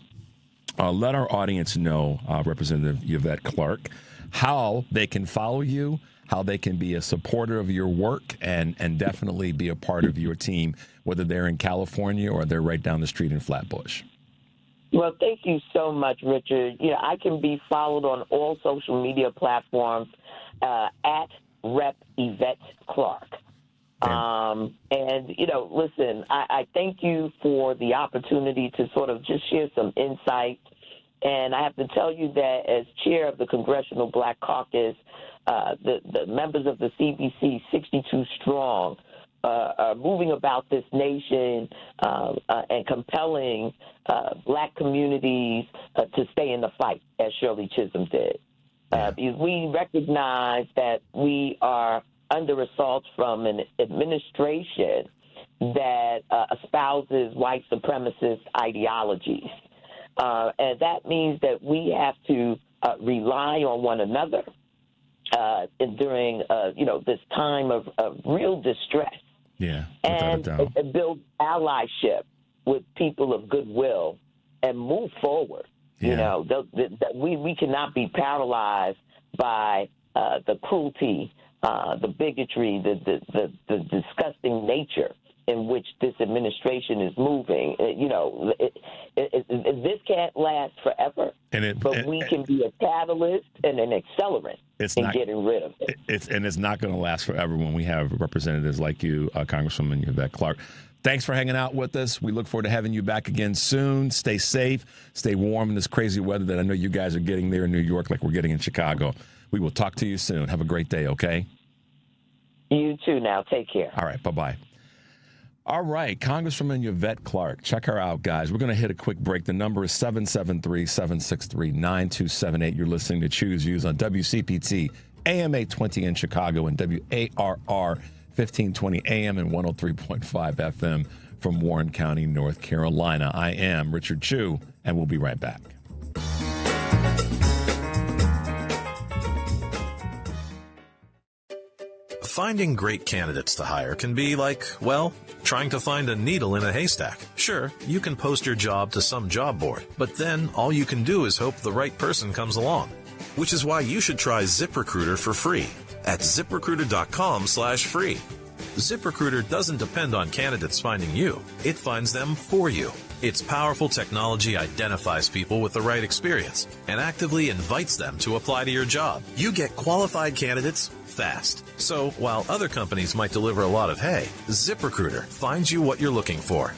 let our audience know, Representative Yvette Clarke, how they can follow you, how they can be a supporter of your work, and definitely be a part of your team, whether they're in California or they're right down the street in Flatbush. Well, thank you so much, Richard. I can be followed on all social media platforms at Rep. Yvette Clarke. Listen, I thank you for the opportunity to sort of just share some insight. And I have to tell you that as chair of the Congressional Black Caucus, the members of the CBC, 62 strong, are moving about this nation and compelling Black communities to stay in the fight, as Shirley Chisholm did. Because we recognize that we are under assault from an administration that espouses white supremacist ideologies. And that means that we have to rely on one another during, this time of real distress. Yeah, and build allyship with people of goodwill and move forward. Yeah. We cannot be paralyzed by the cruelty, the bigotry, the disgusting nature in which this administration is moving. This can't last forever, but we can be a catalyst and an accelerant in getting rid of it. It's not going to last forever when we have representatives like you, Congresswoman Yvette Clarke. Thanks for hanging out with us. We look forward to having you back again soon. Stay safe, stay warm in this crazy weather that I know you guys are getting there in New York like we're getting in Chicago. We will talk to you soon. Have a great day, okay? You too now. Take care. All right, bye-bye. All right, Congresswoman Yvette Clarke. Check her out, guys. We're going to hit a quick break. The number is 773-763-9278. You're listening to Choose Views on WCPT, AM 820 in Chicago, and WARR 1520 AM and 103.5 FM from Warren County, North Carolina. I am Richard Chu, and we'll be right back. Finding great candidates to hire can be like, well, trying to find a needle in a haystack. Sure, you can post your job to some job board, but then all you can do is hope the right person comes along. Which is why you should try ZipRecruiter for free at ZipRecruiter.com/free. ZipRecruiter doesn't depend on candidates finding you. It finds them for you. Its powerful technology identifies people with the right experience and actively invites them to apply to your job. You get qualified candidates fast. So while other companies might deliver a lot of hay, ZipRecruiter finds you what you're looking for.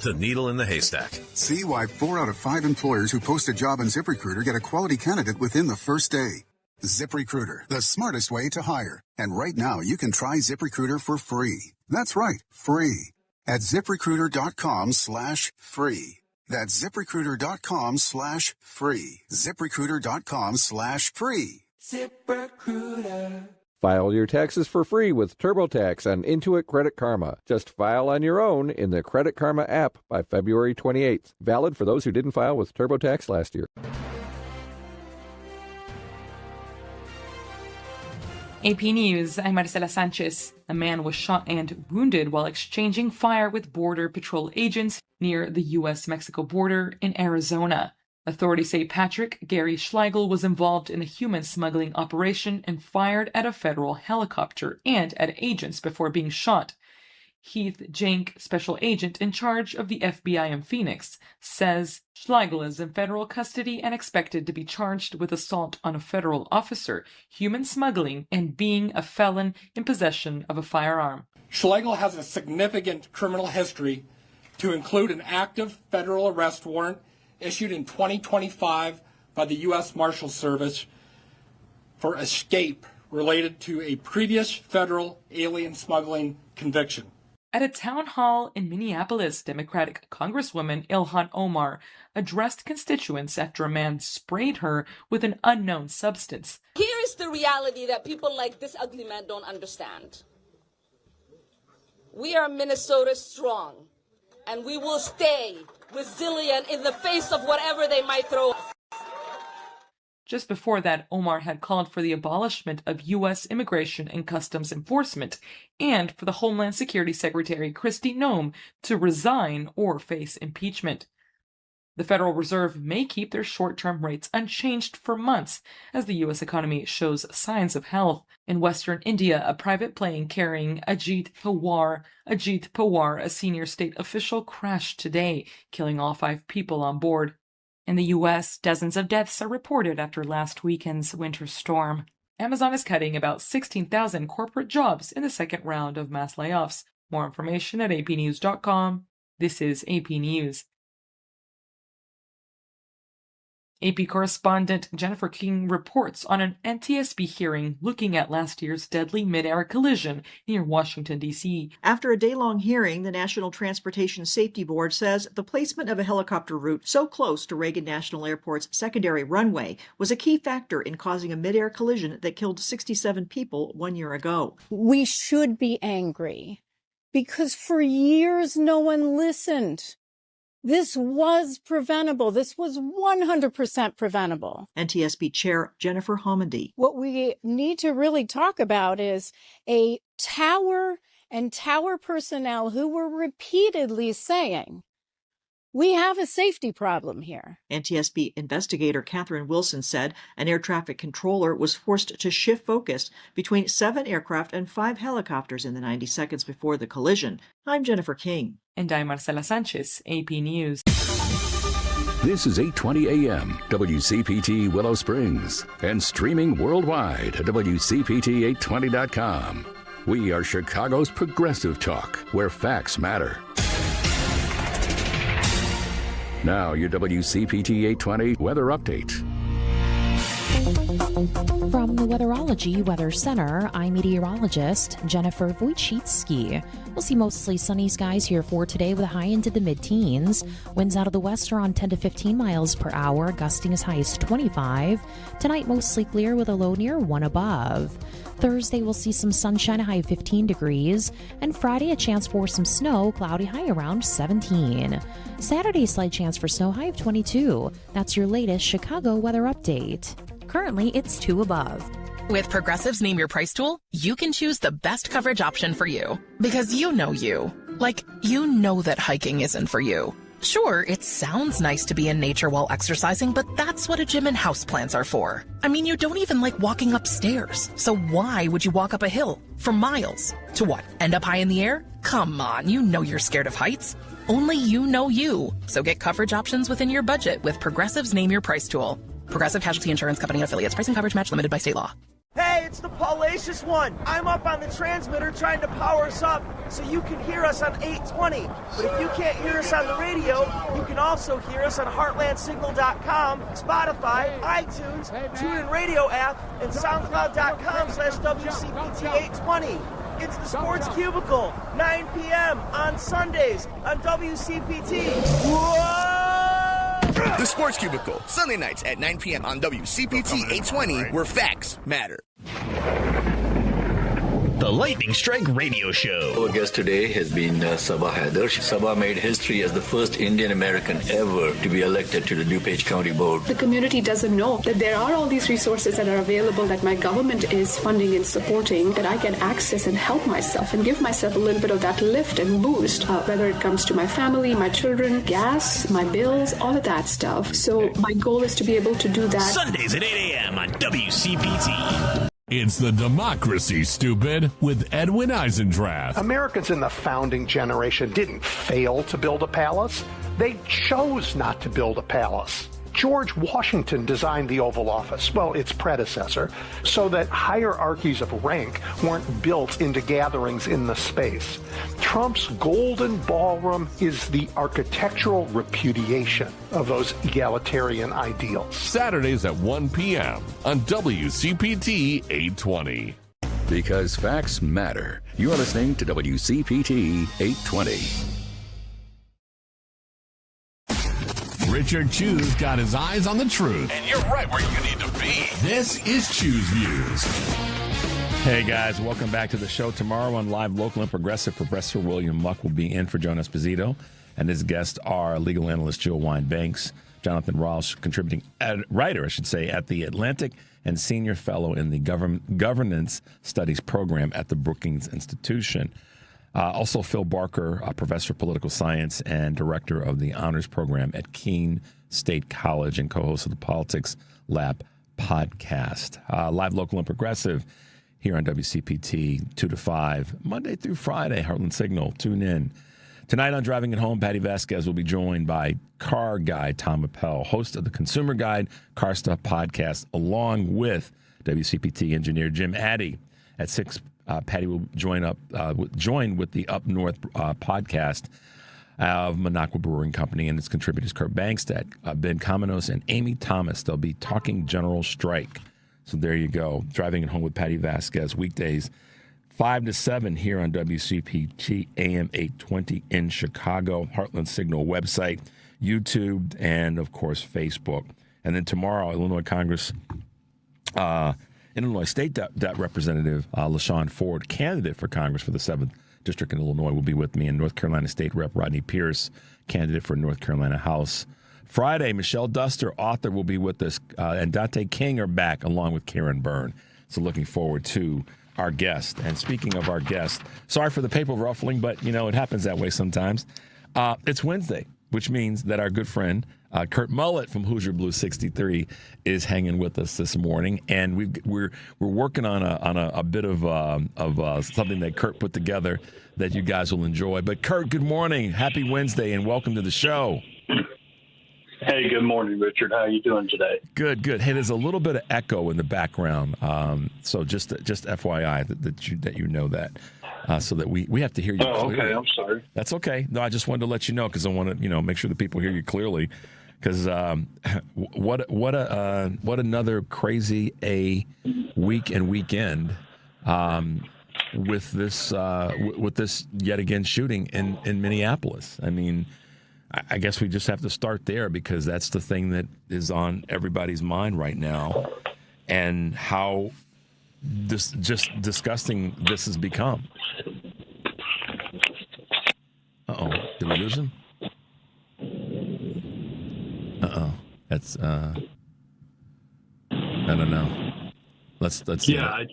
The needle in the haystack. See why 4 out of 5 employers who post a job on ZipRecruiter get a quality candidate within the first day. ZipRecruiter, the smartest way to hire. And right now, you can try ZipRecruiter for free. That's right, free. At ZipRecruiter.com/free. That's ZipRecruiter.com/free. ZipRecruiter.com/free. ZipRecruiter. File your taxes for free with TurboTax and Intuit Credit Karma. Just file on your own in the Credit Karma app by February 28th. Valid for those who didn't file with TurboTax last year. AP News, I'm Marcela Sanchez. A man was shot and wounded while exchanging fire with Border Patrol agents near the U.S.-Mexico border in Arizona. Authorities say Patrick Gary Schlegel was involved in a human smuggling operation and fired at a federal helicopter and at agents before being shot. Heath Jank, special agent in charge of the FBI in Phoenix, says Schlegel is in federal custody and expected to be charged with assault on a federal officer, human smuggling, and being a felon in possession of a firearm. Schlegel has a significant criminal history, to include an active federal arrest warrant issued in 2025 by the U.S. Marshal Service for escape related to a previous federal alien smuggling conviction. At a town hall in Minneapolis, Democratic Congresswoman Ilhan Omar addressed constituents after a man sprayed her with an unknown substance. Here's the reality that people like this ugly man don't understand. We are Minnesota strong, and we will stay resilient in the face of whatever they might throw. Just before that, Omar had called for the abolishment of U.S. Immigration and Customs Enforcement and for the Homeland Security Secretary Kristi Noem to resign or face impeachment. The Federal Reserve may keep their short-term rates unchanged for months as the U.S. economy shows signs of health. In Western India, a private plane carrying Ajit Pawar, a senior state official, crashed today, killing all 5 people on board. In the U.S., dozens of deaths are reported after last weekend's winter storm. Amazon is cutting about 16,000 corporate jobs in the second round of mass layoffs. More information at apnews.com. This is AP News. AP correspondent Jennifer King reports on an NTSB hearing looking at last year's deadly mid-air collision near Washington, D.C. After a day-long hearing, the National Transportation Safety Board says the placement of a helicopter route so close to Reagan National Airport's secondary runway was a key factor in causing a mid-air collision that killed 67 people 1 year ago. We should be angry because for years no one listened. This was preventable. This was 100% preventable. NTSB Chair Jennifer Homendy. What we need to really talk about is a tower and tower personnel who were repeatedly saying We have a safety problem here. NTSB investigator Catherine Wilson said an air traffic controller was forced to shift focus between 7 aircraft and 5 helicopters in the 90 seconds before the collision. I'm Jennifer King. And I'm Marcela Sanchez, AP News. This is 8:20 a.m. WCPT Willow Springs and streaming worldwide at WCPT820.com. We are Chicago's progressive talk, where facts matter. Now, your WCPT 820 weather update. From the Weatherology Weather Center, I'm meteorologist Jennifer Wojcicki. We'll see mostly sunny skies here for today with a high into the mid-teens. Winds out of the west around 10 to 15 miles per hour, gusting as high as 25. Tonight, mostly clear with a low near 1 above. Thursday, we'll see some sunshine, a high of 15 degrees. And Friday, a chance for some snow, cloudy high around 17. Saturday, slight chance for snow, high of 22. That's your latest Chicago weather update. Currently, it's 2 above. With Progressive's Name Your Price tool, you can choose the best coverage option for you. Because you know you. Like, you know that hiking isn't for you. Sure, it sounds nice to be in nature while exercising, but that's what a gym and houseplants are for. I mean, you don't even like walking upstairs. So why would you walk up a hill for miles? To what, end up high in the air? Come on, you know you're scared of heights. Only you know you. So get coverage options within your budget with Progressive's Name Your Price tool. Progressive Casualty Insurance Company and affiliates. Price and coverage match limited by state law. Hey, it's the Paulacious one. I'm up on the transmitter trying to power us up so you can hear us on 820. But if you can't hear us on the radio, you can also hear us on heartlandsignal.com, Spotify, iTunes, TuneIn Radio app, and SoundCloud.com/WCPT820. It's the Sports Cubicle, 9 p.m. on Sundays on WCPT. Whoa! The Sports Cubicle, Sunday nights at 9 p.m. on WCPT 820, where facts matter. The Lightning Strike Radio Show. Our guest today has been Sabah Haider. Sabah made history as the first Indian American ever to be elected to the DuPage County Board. The community doesn't know that there are all these resources that are available that my government is funding and supporting, that I can access and help myself and give myself a little bit of that lift and boost, whether it comes to my family, my children, gas, my bills, all of that stuff. So my goal is to be able to do that. Sundays at 8 a.m. on WCPT. It's the Democracy, Stupid, with Edwin Eisendrath. Americans in the founding generation didn't fail to build a palace. They chose not to build a palace. George Washington designed the Oval Office, well, its predecessor, so that hierarchies of rank weren't built into gatherings in the space. Trump's Golden Ballroom is the architectural repudiation of those egalitarian ideals. Saturdays at 1 p.m. on WCPT 820. Because facts matter. You're listening to WCPT 820. Richard Chu's got his eyes on the truth. And you're right where you need to be. This is Chu's Views. Hey guys, welcome back to the show. Tomorrow on Live, Local, and Progressive, Professor William Muck will be in for Joan Esposito, and his guests are legal analyst Jill Wine-Banks, Jonathan Rawls, contributing writer, at The Atlantic, and senior fellow in the Governance Studies program at the Brookings Institution. Also, Phil Barker, a professor of political science and director of the honors program at Keene State College and co-host of the Politics Lab podcast. Live, Local, and Progressive here on WCPT 2 to 5, Monday through Friday, Heartland Signal. Tune in. Tonight on Driving It Home, Patty Vasquez will be joined by car guy Tom Appel, host of the Consumer Guide Car Stuff podcast, along with WCPT engineer Jim Addy. At 6, Patty will join with the Up North podcast of Minocqua Brewing Company and its contributors Kurt Bankstead, Ben Kamenos, and Amy Thomas. They'll be talking General Strike. So there you go. Driving It Home with Patty Vasquez, weekdays 5 to 7 here on WCPT AM 820 in Chicago, Heartland Signal website, YouTube, and, of course, Facebook. And then tomorrow, Illinois State Representative LaShawn Ford, candidate for Congress for the 7th District in Illinois, will be with me, and North Carolina State Rep Rodney Pierce, candidate for North Carolina House. Friday, Michelle Duster, author, will be with us, and Dante King are back along with Karen Byrne. So looking forward to our guest. And speaking of our guest, sorry for the paper ruffling, but, it happens that way sometimes. It's Wednesday. which means that our good friend Kurt Mullett from Hoosier Blue 63 is hanging with us this morning, and we're working on a bit of something that Kurt put together that you guys will enjoy. But Kurt, good morning, happy Wednesday, and welcome to the show. Hey, good morning, Richard. How are you doing today? Good. Hey, there's a little bit of echo in the background, so just FYI that you know that. So that we have to hear you clearly. Okay. I'm sorry. That's okay. No, I just wanted to let you know because I want to make sure that people hear you clearly. Because what another crazy week and weekend with this yet again shooting in Minneapolis. I mean, I guess we just have to start there because that's the thing that is on everybody's mind right now, and how just disgusting this has become. Uh-oh. Did we lose him? Uh-oh. That's I don't know. Let's yeah, I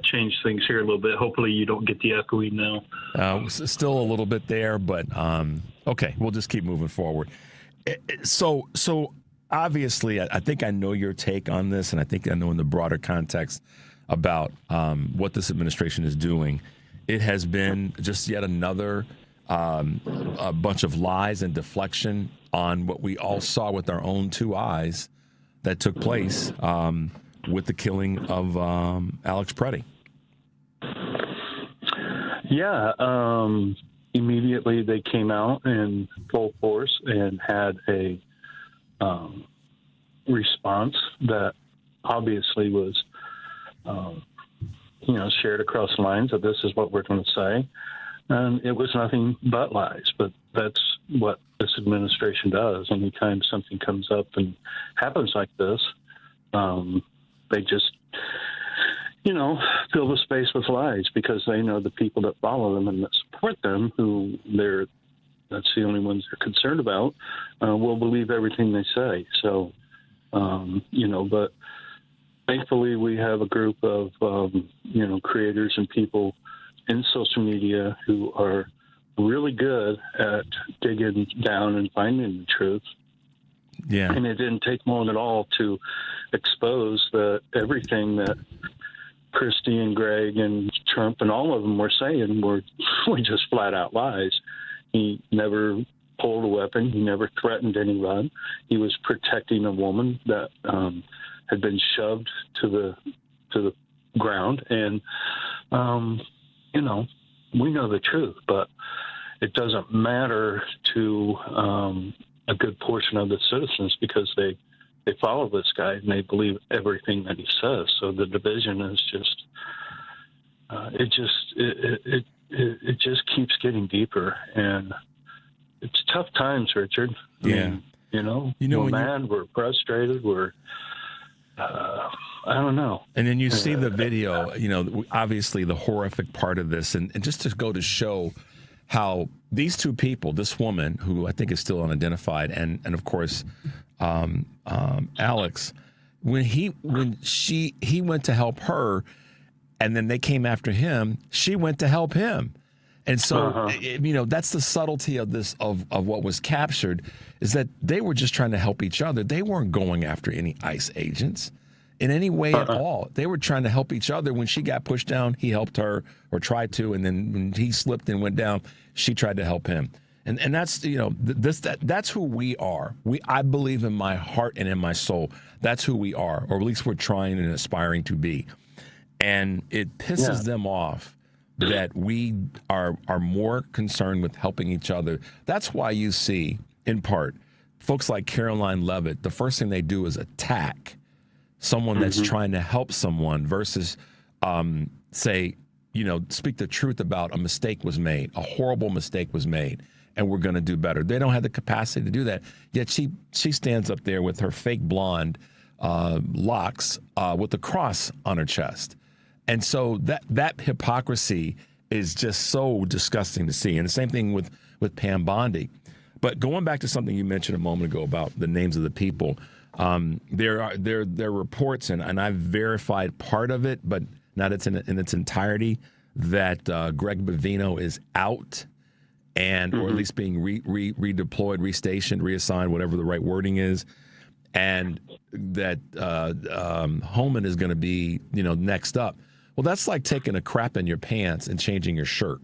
changed things here a little bit. Hopefully you don't get the echoing now. Still a little bit there, but okay, we'll just keep moving forward. So obviously, I think I know your take on this, and I think I know in the broader context about what this administration is doing. It has been just yet another a bunch of lies and deflection on what we all saw with our own two eyes that took place with the killing of Alex Preddy. Yeah. Immediately they came out in full force and had a response that obviously was, shared across lines that this is what we're going to say. And it was nothing but lies, but that's what this administration does. Anytime something comes up and happens like this, they just, fill the space with lies because they know the people that follow them and that support them, that's the only ones they're concerned about, will believe everything they say. So, but thankfully we have a group of, creators and people in social media who are really good at digging down and finding the truth. Yeah. And it didn't take long at all to expose that everything that Christie and Greg and Trump and all of them were saying were just flat out lies. He never pulled a weapon. He never threatened anyone. He was protecting a woman that had been shoved to the ground. And, we know the truth, but it doesn't matter to a good portion of the citizens because they follow this guy and they believe everything that he says. So the division is just it just keeps getting deeper, and it's tough times, Richard. Yeah. We're mad, we're frustrated, we're I don't know. And then you see the video, obviously the horrific part of this, and just to go to show how these two people, this woman who I think is still unidentified, and of course Alex, when he went to help her, and then they came after him, she went to help him. And so, that's the subtlety of this, of what was captured, is that they were just trying to help each other. They weren't going after any ICE agents in any way at all. They were trying to help each other. When she got pushed down, he helped her, or tried to, and then when he slipped and went down, she tried to help him. And that's, that's who we are. I believe in my heart and in my soul, that's who we are, or at least we're trying and aspiring to be. And it pisses them off that we are more concerned with helping each other. That's why you see, in part, folks like Caroline Leavitt, the first thing they do is attack someone that's trying to help someone versus say, speak the truth about a mistake was made, a horrible mistake was made, and we're going to do better. They don't have the capacity to do that. Yet she stands up there with her fake blonde locks with a cross on her chest. And so that hypocrisy is just so disgusting to see. And the same thing with Pam Bondi. But going back to something you mentioned a moment ago about the names of the people, there are reports, and I've verified part of it, but not in its entirety, that Greg Bovino is out and or at least being redeployed, restationed, reassigned, whatever the right wording is, and that Holman is going to be, next up. Well, that's like taking a crap in your pants and changing your shirt.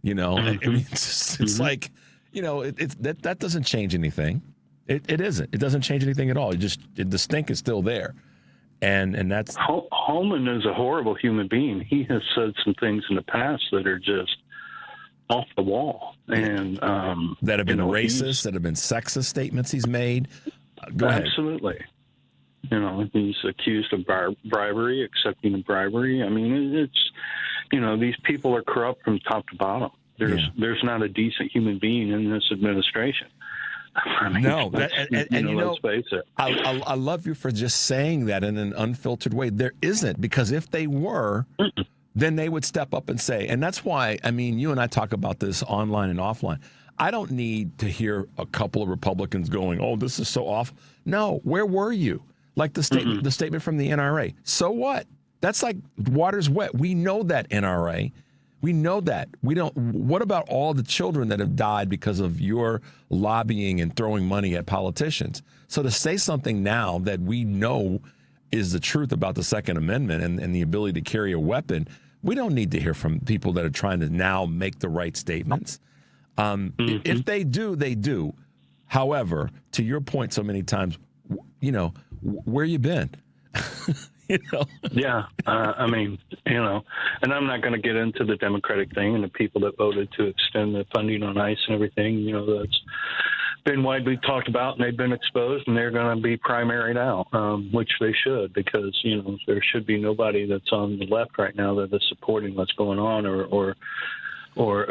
I mean, it's like, that doesn't change anything. It isn't. It doesn't change anything at all. The stink is still there. And that's Holman is a horrible human being. He has said some things in the past that are just off the wall, and that have been racist, that have been sexist statements he's made. Go ahead. Absolutely. He's accused of bribery, accepting of bribery. I mean, it's these people are corrupt from top to bottom. There's not a decent human being in this administration. I mean, no, let's face it. I love you for just saying that in an unfiltered way. There isn't, because if they were, then they would step up and say, and that's why, I mean, you and I talk about this online and offline. I don't need to hear a couple of Republicans going, "Oh, this is so off." No, where were you? Like the statement from the NRA. So what? That's like water's wet. We know that, NRA. We know that. We don't. What about all the children that have died because of your lobbying and throwing money at politicians? So to say something now that we know is the truth about the Second Amendment and the ability to carry a weapon, we don't need to hear from people that are trying to now make the right statements. If they do, they do. However, to your point so many times, where you been? Yeah, I mean, and I'm not going to get into the Democratic thing and the people that voted to extend the funding on ICE and everything. That's been widely talked about, and they've been exposed, and they're going to be primaried out, which they should, because there should be nobody that's on the left right now that is supporting what's going on or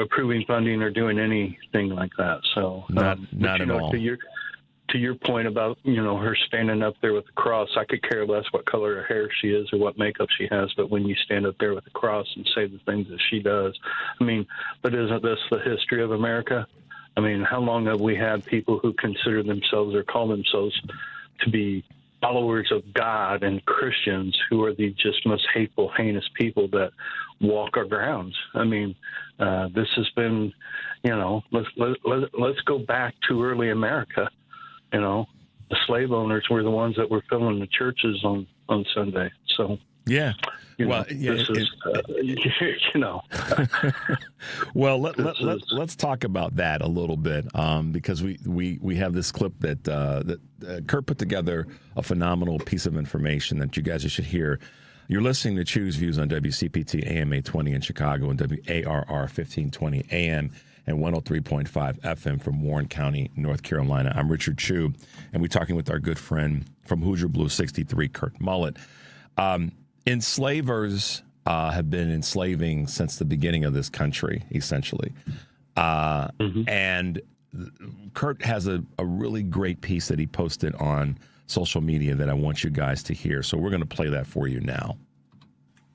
approving funding or doing anything like that. So not at all. To your point about, her standing up there with the cross, I could care less what color her hair she is or what makeup she has, but when you stand up there with the cross and say the things that she does, I mean, but isn't this the history of America? I mean, how long have we had people who consider themselves or call themselves to be followers of God and Christians who are the just most hateful, heinous people that walk our grounds? I mean, this has been, let's go back to early America. The slave owners were the ones that were filling the churches on Sunday. So yeah, Well, let's talk about that a little bit because we have this clip that Kurt put together, a phenomenal piece of information that you guys should hear. You're listening to Choose Views on WCPT AM 820 in Chicago and WARR 1520 AM and 103.5 FM from Warren County, North Carolina. I'm Richard Chu, and we're talking with our good friend from Hoosier Blue 63, Kurt Mullett. Enslavers have been enslaving since the beginning of this country, essentially. And Kurt has a really great piece that he posted on social media that I want you guys to hear. So we're going to play that for you now.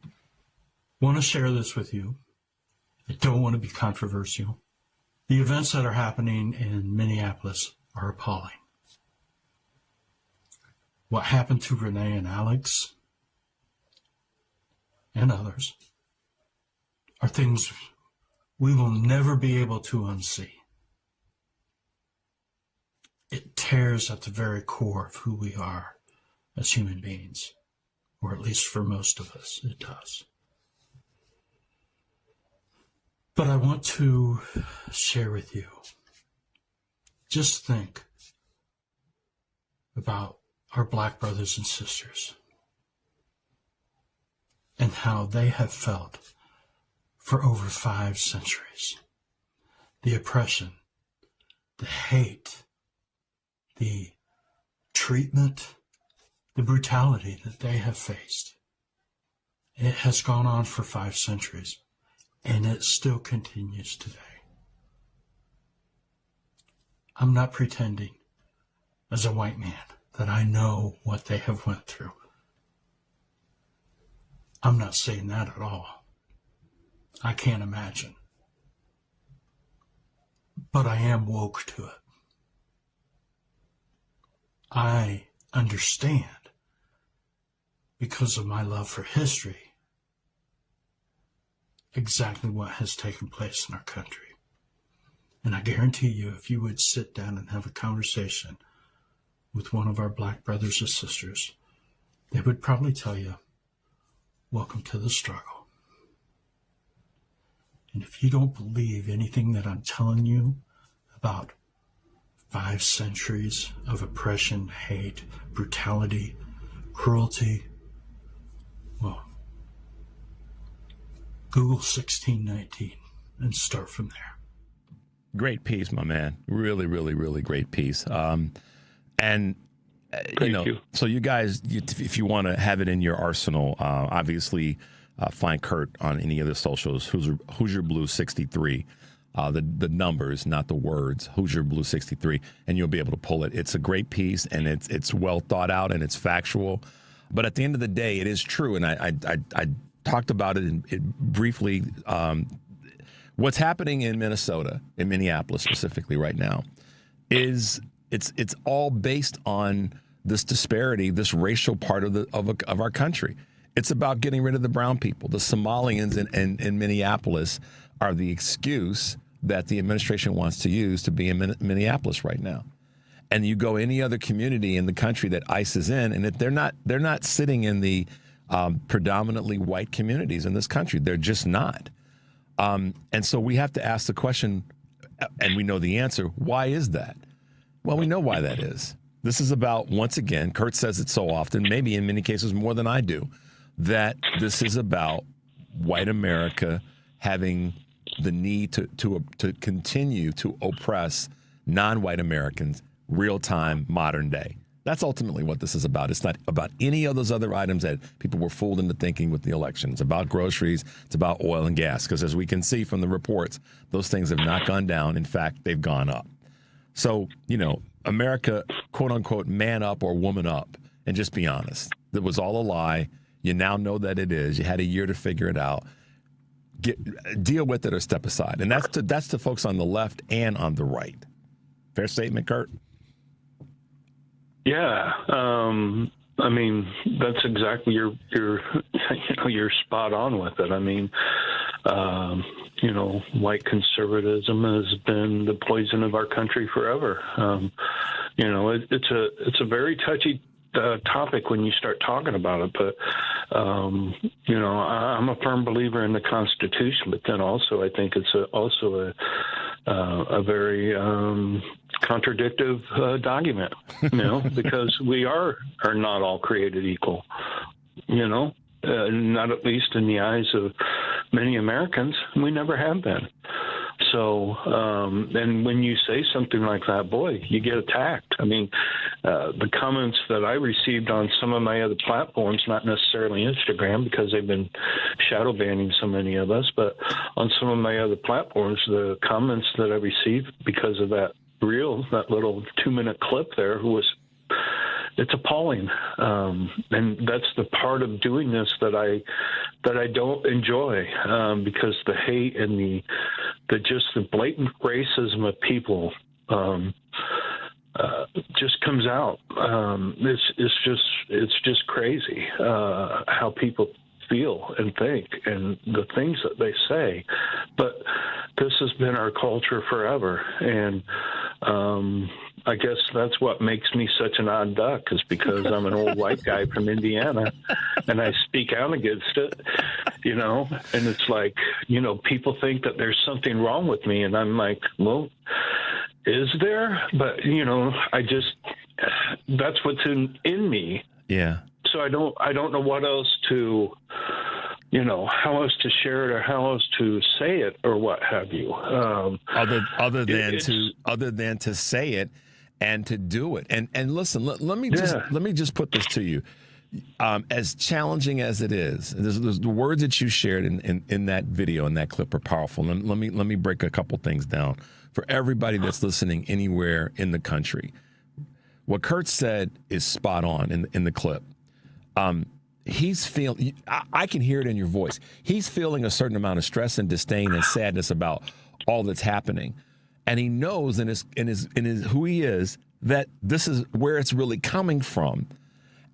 I want to share this with you. I don't want to be controversial. The events that are happening in Minneapolis are appalling. What happened to Renee and Alex and others are things we will never be able to unsee. It tears at the very core of who we are as human beings, or at least for most of us, it does. But I want to share with you, just think about our black brothers and sisters and how they have felt for over 5 centuries. The oppression, the hate, the treatment, the brutality that they have faced. It has gone on for 5 centuries, and it still continues today. I'm not pretending as a white man that I know what they have went through. I'm not saying that at all. I can't imagine. But I am woke to it. I understand, because of my love for history, exactly what has taken place in our country. And I guarantee you, if you would sit down and have a conversation with one of our black brothers or sisters, they would probably tell you, welcome to the struggle. And if you don't believe anything that I'm telling you about 5 centuries of oppression, hate, brutality, cruelty, well, Google 1619 and start from there. Great piece, my man. Really, really, really great piece. So you guys, if you want to have it in your arsenal, obviously find Kurt on any of the socials. Hoosier Blue 63. The numbers, not the words. Hoosier Blue 63, and you'll be able to pull it. It's a great piece, and it's well thought out, and it's factual. But at the end of the day, it is true, and I talked about it briefly. What's happening in Minnesota, in Minneapolis specifically right now, is it's all based on this disparity, this racial part of our country. It's about getting rid of the brown people. The Somalians in Minneapolis are the excuse that the administration wants to use to be in Minneapolis right now. And you go any other community in the country that ICE is in, and they're not sitting in the predominantly white communities in this country. They're just not. And so we have to ask the question, and we know the answer, why is that? Well, we know why that is. This is about, once again, Kurt says it so often, maybe in many cases more than I do, that this is about white America having the need to continue to oppress non-white Americans real-time, modern day. That's ultimately what this is about. It's not about any of those other items that people were fooled into thinking with the election. It's about groceries. It's about oil and gas. Because as we can see from the reports, those things have not gone down. In fact, they've gone up. So, America, quote unquote, man up or woman up, and just be honest. It was all a lie. You now know that it is. You had a year to figure it out. Deal with it or step aside. And that's to folks on the left and on the right. Fair statement, Kurt? Yeah, I mean, that's exactly you're spot on with it. I mean, white conservatism has been the poison of our country forever. It's a very touchy topic when you start talking about it, but I'm a firm believer in the Constitution, but then also I think it's also a very contradictive document, because we are not all created equal, not at least in the eyes of many Americans. We never have been. So, and when you say something like that, boy, you get attacked. I mean, the comments that I received on some of my other platforms, not necessarily Instagram because they've been shadow banning so many of us, but on some of my other platforms, the comments that I received because of that little 2-minute clip there it's appalling. And that's the part of doing this that I don't enjoy, because the hate and the blatant racism of people, just comes out. It's just crazy, how people feel and think and the things that they say. But this has been our culture forever. And, I guess that's what makes me such an odd duck, is because I'm an old white guy from Indiana and I speak out against it, and it's like, people think that there's something wrong with me. And I'm like, well, is there? But, that's what's in me. Yeah. So I don't know what else to, how else to share it or how else to say it or what have you. Other than to say it and to do it. And listen, let me just put this to you. As challenging as it is, there's the words that you shared in that video, in that clip, are powerful. Let me break a couple things down for everybody that's listening anywhere in the country. What Kurt said is spot on in the clip. He's feeling, I can hear it in your voice. He's feeling a certain amount of stress and disdain and sadness about all that's happening. And he knows in his who he is that this is where it's really coming from.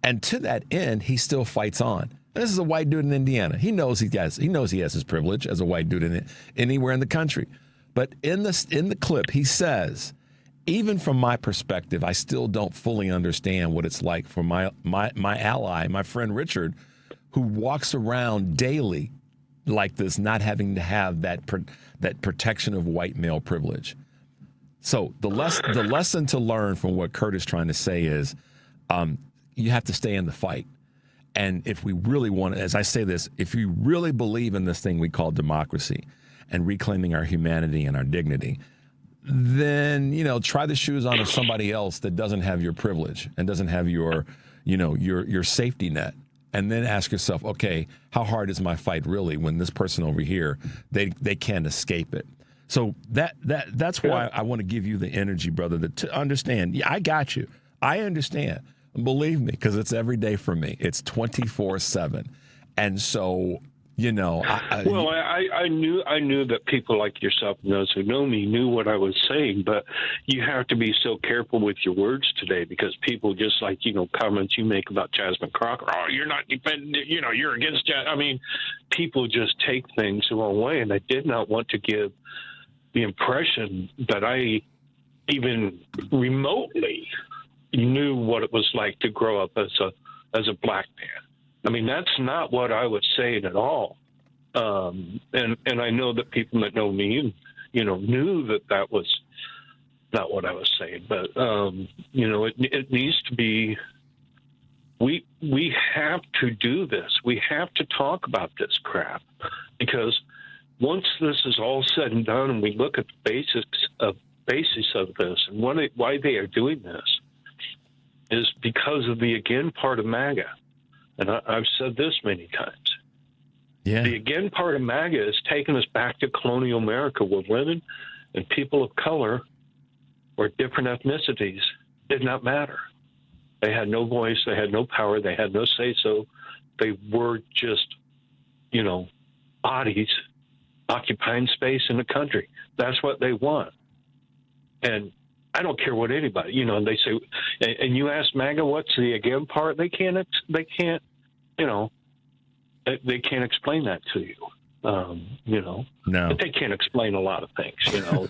And to that end, he still fights on. This is a white dude in Indiana. He knows he has his privilege as a white dude anywhere in the country. But in the clip, he says, even from my perspective, I still don't fully understand what it's like for my ally, my friend Richard, who walks around daily like this, not having to have that protection of white male privilege. So the lesson to learn from what Kurt is trying to say is you have to stay in the fight. And if we really want to, as I say this, if you really believe in this thing we call democracy and reclaiming our humanity and our dignity, then, try the shoes on of somebody else that doesn't have your privilege and doesn't have your safety net. And then ask yourself, okay, how hard is my fight really when this person over here, they can't escape it? So that's why I want to give you the energy, brother, to understand. Yeah, I got you. I understand. Believe me, because it's every day for me. It's 24/7. And so, I knew that people like yourself and those who know me knew what I was saying, but you have to be so careful with your words today because people just like, comments you make about Jasmine Crocker. Oh, you're not defending, you're against Jasmine. I mean, people just take things the wrong way, and I did not want to give the impression that I even remotely knew what it was like to grow up as a black man. I mean, that's not what I was saying at all. And I know that people that know me, knew that was not what I was saying. But, it needs to be, we have to do this. We have to talk about this crap because once this is all said and done and we look at the basis of this and why they are doing this is because of the again part of MAGA. And I've said this many times. Yeah. The again part of MAGA is taking us back to colonial America where women and people of color or different ethnicities did not matter. They had no voice. They had no power. They had no say-so. They were just, bodies occupying space in the country. That's what they want. And I don't care what anybody, they say, and you ask MAGA, what's the again part? They can't explain that to you, No. But they can't explain a lot of things,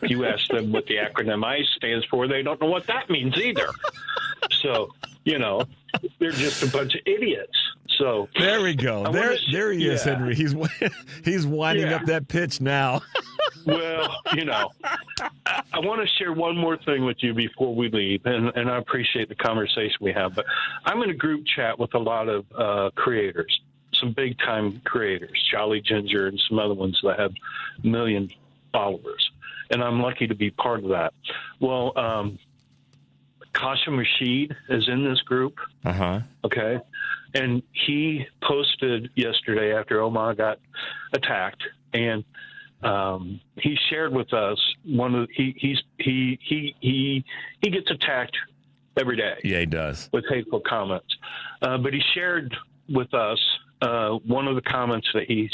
If you ask them what the acronym ICE stands for, they don't know what that means either. So, they're just a bunch of idiots. So there we go. There he is, Henry. He's winding up that pitch now. Well, I want to share one more thing with you before we leave, and I appreciate the conversation we have, but I'm in a group chat with a lot of creators, some big-time creators, Jolly Ginger and some other ones that have million followers, and I'm lucky to be part of that. Well, Qasem Rashid is in this group, okay, and he posted yesterday after Omar got attacked, and he shared with us he gets attacked every day. Yeah, he does. With hateful comments. But he shared with us one of the comments that he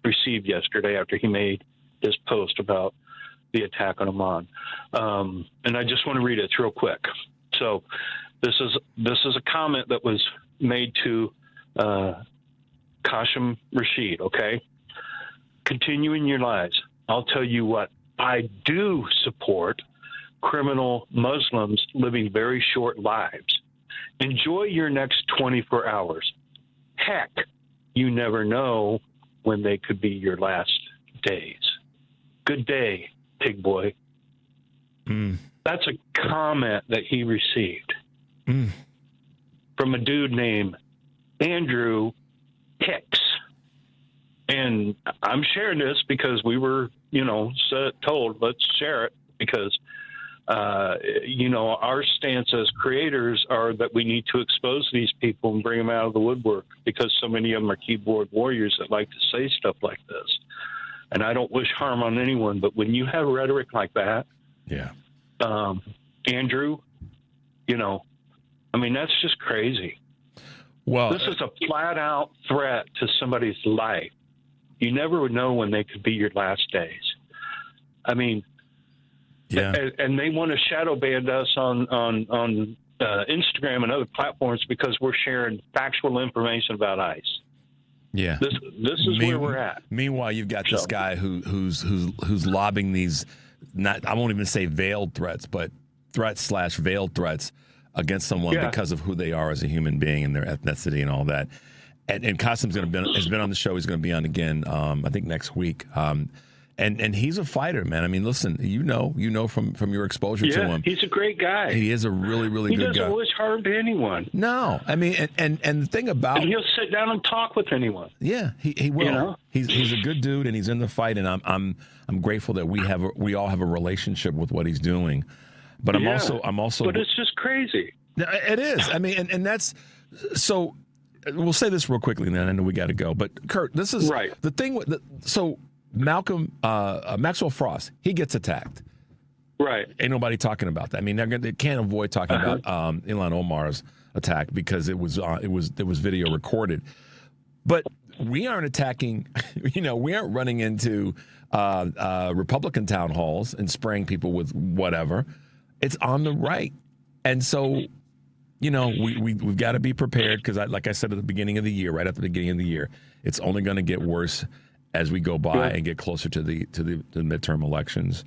received yesterday after he made his post about the attack on Amman. And I just want to read it real quick. So this is a comment that was made to Qasem Rashid, okay? Continuing your lies. I'll tell you what, I do support criminal Muslims living very short lives. Enjoy your next 24 hours. Heck, you never know when they could be your last days. Good day, pig boy. That's a comment that he received from a dude named Andrew Hicks. And I'm sharing this because we were, told, let's share it because, our stance as creators are that we need to expose these people and bring them out of the woodwork because so many of them are keyboard warriors that like to say stuff like this. And I don't wish harm on anyone, but when you have rhetoric like that, Andrew, that's just crazy. Well, this is a flat out threat to somebody's life. You never would know when they could be your last days. I mean, and they want to shadow ban us on Instagram and other platforms because we're sharing factual information about ICE. Yeah. This is where we're at. Meanwhile, you've got this guy who's lobbing these, I won't even say veiled threats, but threats/veiled threats against someone because of who they are as a human being and their ethnicity and all that. And Qasim's has been on the show. He's going to be on again, I think, next week. And he's a fighter, man. I mean, listen, you know from your exposure to him. He's a great guy. He is a really, really good guy. He doesn't wish harm to anyone. No, I mean, and the thing about, and he'll sit down and talk with anyone. Yeah, he will. You know? He's a good dude, and he's in the fight, and I'm grateful that we all have a relationship with what he's doing. But I'm also. But it's just crazy. It is. I mean, and that's so. We'll say this real quickly, and then I know we got to go. But Kurt, this is the thing. So Maxwell Frost, he gets attacked. Right. Ain't nobody talking about that. I mean, they can't avoid talking about Ilhan Omar's attack because it was video recorded. But we aren't attacking. We aren't running into Republican town halls and spraying people with whatever. It's on the right, and so. We've got to be prepared because, like I said at the beginning of the year, right at the beginning of the year, it's only going to get worse as we go by and get closer to the midterm elections.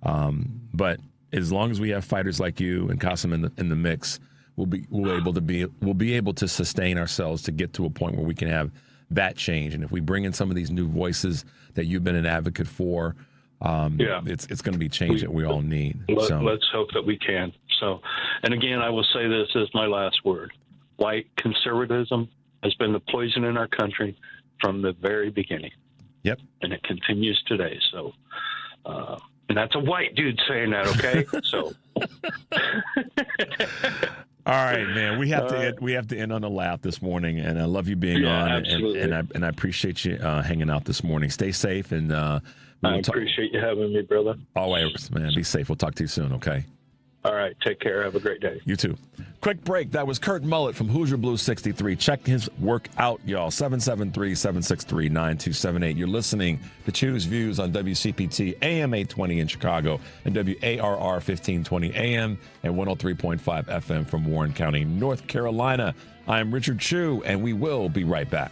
But as long as we have fighters like you and Qasim in the mix, we'll be able to sustain ourselves to get to a point where we can have that change. And if we bring in some of these new voices that you've been an advocate for, it's going to be change that we all need. Let's hope that we can. So, and again, I will say this as my last word. White conservatism has been the poison in our country from the very beginning. Yep. And it continues today. So, and that's a white dude saying that, okay? So. All right, man. We have to end on a laugh this morning, and I love you being on, and I appreciate you hanging out this morning. Stay safe, and I appreciate you having me, brother. Always, man. Be safe. We'll talk to you soon, okay? All right. Take care. Have a great day. You too. Quick break. That was Kurt Mullett from Hoosier Blues 63. Check his work out, y'all. 773-763-9278. You're listening to Choose Views on WCPT AM 820 in Chicago and WARR 1520 AM and 103.5 FM from Warren County, North Carolina. I'm Richard Chu, and we will be right back.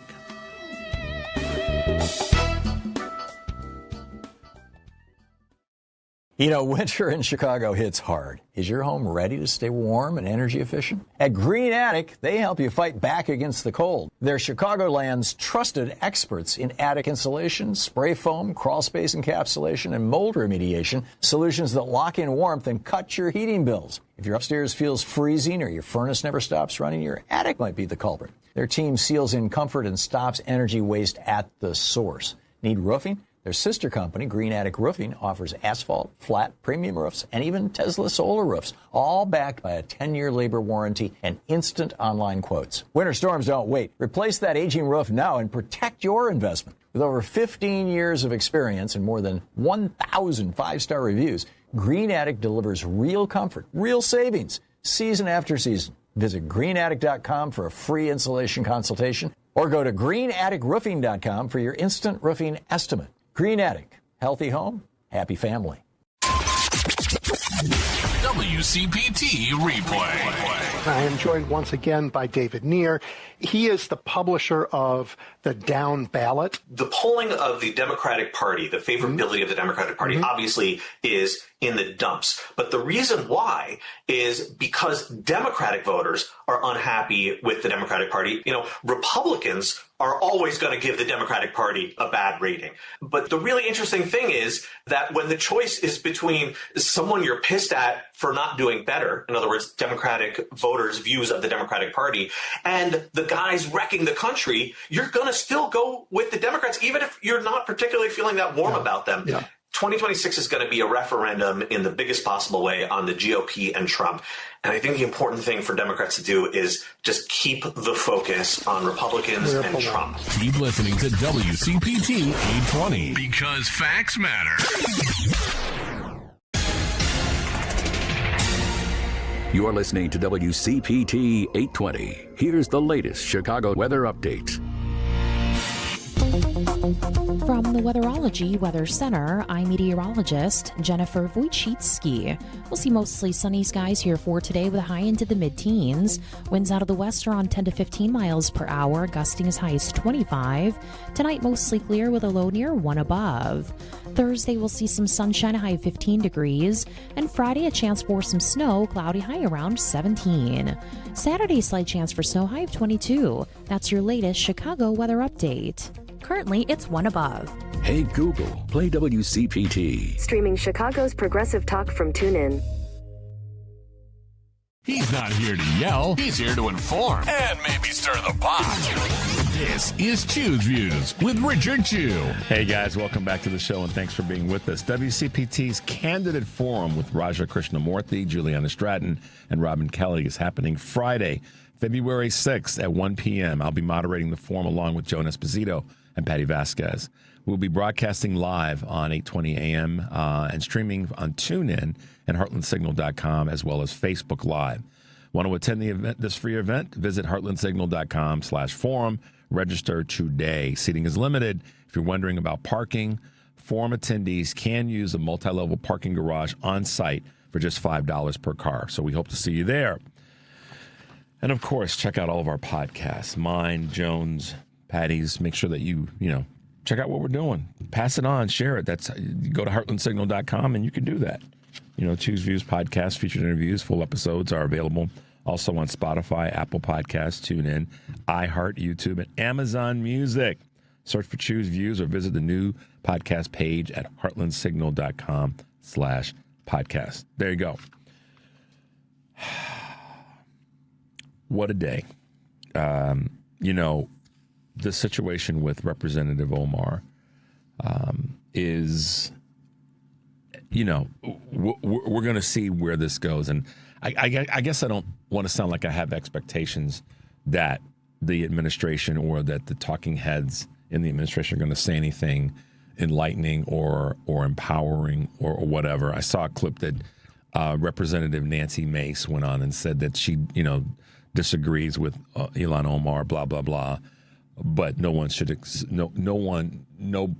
Winter in Chicago hits hard. Is your home ready to stay warm and energy efficient? At Green Attic, they help you fight back against the cold. They're Chicagoland's trusted experts in attic insulation, spray foam, crawl space encapsulation, and mold remediation, solutions that lock in warmth and cut your heating bills. If your upstairs feels freezing or your furnace never stops running, your attic might be the culprit. Their team seals in comfort and stops energy waste at the source. Need roofing? Their sister company, Green Attic Roofing, offers asphalt, flat, premium roofs, and even Tesla solar roofs, all backed by a 10-year labor warranty and instant online quotes. Winter storms don't wait. Replace that aging roof now and protect your investment. With over 15 years of experience and more than 1,000 five-star reviews, Green Attic delivers real comfort, real savings, season after season. Visit greenattic.com for a free insulation consultation or go to greenatticroofing.com for your instant roofing estimate. Green Attic, healthy home, happy family. WCPT replay. I am joined once again by David Neer. He is the publisher of The Down Ballot. The polling of the Democratic Party, the favorability of the Democratic Party, obviously is in the dumps. But the reason why is because Democratic voters are unhappy with the Democratic Party. Republicans are always going to give the Democratic Party a bad rating. But the really interesting thing is that when the choice is between someone you're pissed at for not doing better, in other words, Democratic voters' views of the Democratic Party, and the guys wrecking the country, you're going to still go with the Democrats, even if you're not particularly feeling that warm about them. 2026 is going to be a referendum in the biggest possible way on the GOP and Trump. And I think the important thing for Democrats to do is just keep the focus on Republicans and Trump. Keep listening to WCPT 820 because facts matter. You're listening to WCPT 820. Here's the latest Chicago weather update. From the Weatherology Weather Center, I'm meteorologist Jennifer Wojcicki. We'll see mostly sunny skies here for today with a high into the mid-teens. Winds out of the west are on 10 to 15 miles per hour, gusting as high as 25. Tonight, mostly clear with a low near 1 above. Thursday, we'll see some sunshine, a high of 15 degrees. And Friday, a chance for some snow, cloudy high around 17. Saturday, slight chance for snow, high of 22. That's your latest Chicago weather update. Currently, it's 1 above. Hey Google, play WCPT. Streaming Chicago's progressive talk from TuneIn. He's not here to yell. He's here to inform and maybe stir the pot. This is Choose Views with Richard Chew. Hey guys, welcome back to the show and thanks for being with us. WCPT's Candidate Forum with Raja Krishnamurthy, Juliana Stratton, and Robin Kelly is happening Friday, February 6th at 1 p.m. I'll be moderating the forum along with Joan Esposito and Patty Vasquez. We'll be broadcasting live on 8:20 a.m. And streaming on TuneIn and heartlandsignal.com as well as Facebook Live. Want to attend the event, this free event? Visit heartlandsignal.com/forum. Register today. Seating is limited. If you're wondering about parking, forum attendees can use a multi-level parking garage on site for just $5 per car. So we hope to see you there. And of course, check out all of our podcasts. Mine, Jones, Patty's. Make sure that you check out what we're doing. Pass it on, share it. You go to heartlandsignal.com and you can do that. Choose Views podcast, featured interviews, full episodes are available also on Spotify, Apple Podcasts, TuneIn, iHeart, YouTube, and Amazon Music. Search for Choose Views or visit the new podcast page at heartlandsignal.com/podcast. There you go. What a day. The situation with Representative Omar is, we're going to see where this goes. And I guess I don't want to sound like I have expectations that the administration or that the talking heads in the administration are going to say anything enlightening or empowering or whatever. I saw a clip that Representative Nancy Mace went on and said that she, disagrees with Ilhan Omar, blah, blah, blah. But no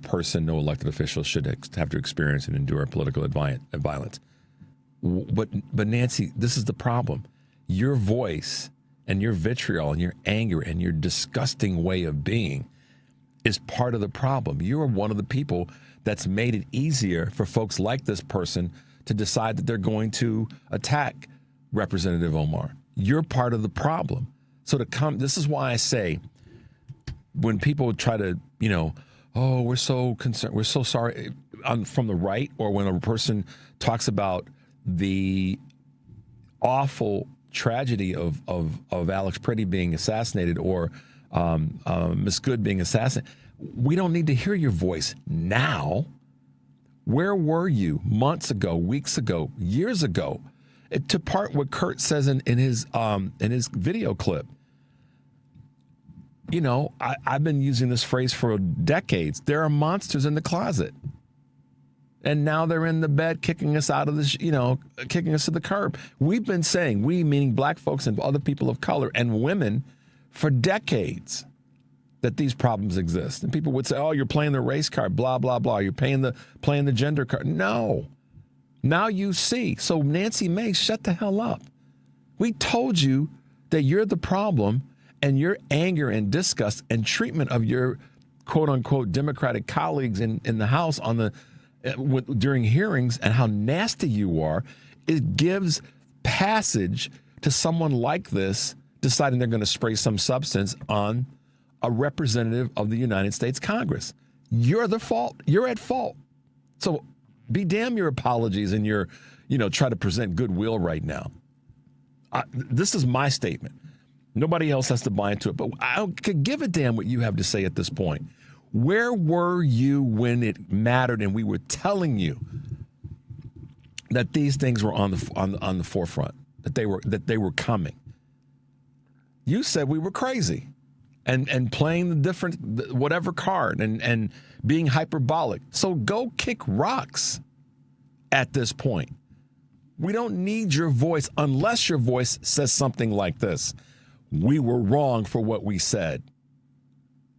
person, no elected official should have to experience and endure political violence. But Nancy, this is the problem. Your voice and your vitriol and your anger and your disgusting way of being is part of the problem. You are one of the people that's made it easier for folks like this person to decide that they're going to attack Representative Omar. You're part of the problem. So this is why I say, when people try to, we're so concerned, we're so sorry from the right, or when a person talks about the awful tragedy of Alex Pretty being assassinated or Miss Good being assassinated, we don't need to hear your voice now. Where were you months ago, weeks ago, years ago? To part what Kurt says in his video clip. I've been using this phrase for decades. There are monsters in the closet. And now they're in the bed kicking us out of kicking us to the curb. We've been saying, we meaning black folks and other people of color and women, for decades, that these problems exist. And people would say, oh, you're playing the race card, blah, blah, blah. You're playing the gender card. No. Now you see. So Nancy Mace, shut the hell up. We told you that you're the problem, and your anger and disgust and treatment of your quote-unquote Democratic colleagues in the House during hearings and how nasty you are, it gives passage to someone like this deciding they're going to spray some substance on a representative of the United States Congress. You're the fault. You're at fault. So be damn your apologies and your, try to present goodwill right now. This is my statement. Nobody else has to buy into it, but I could give a damn what you have to say at this point. Where were you when it mattered and we were telling you that these things were on the forefront, that they were coming? You said we were crazy and playing the different whatever card and being hyperbolic. So go kick rocks at this point. We don't need your voice unless your voice says something like this. We were wrong for what we said.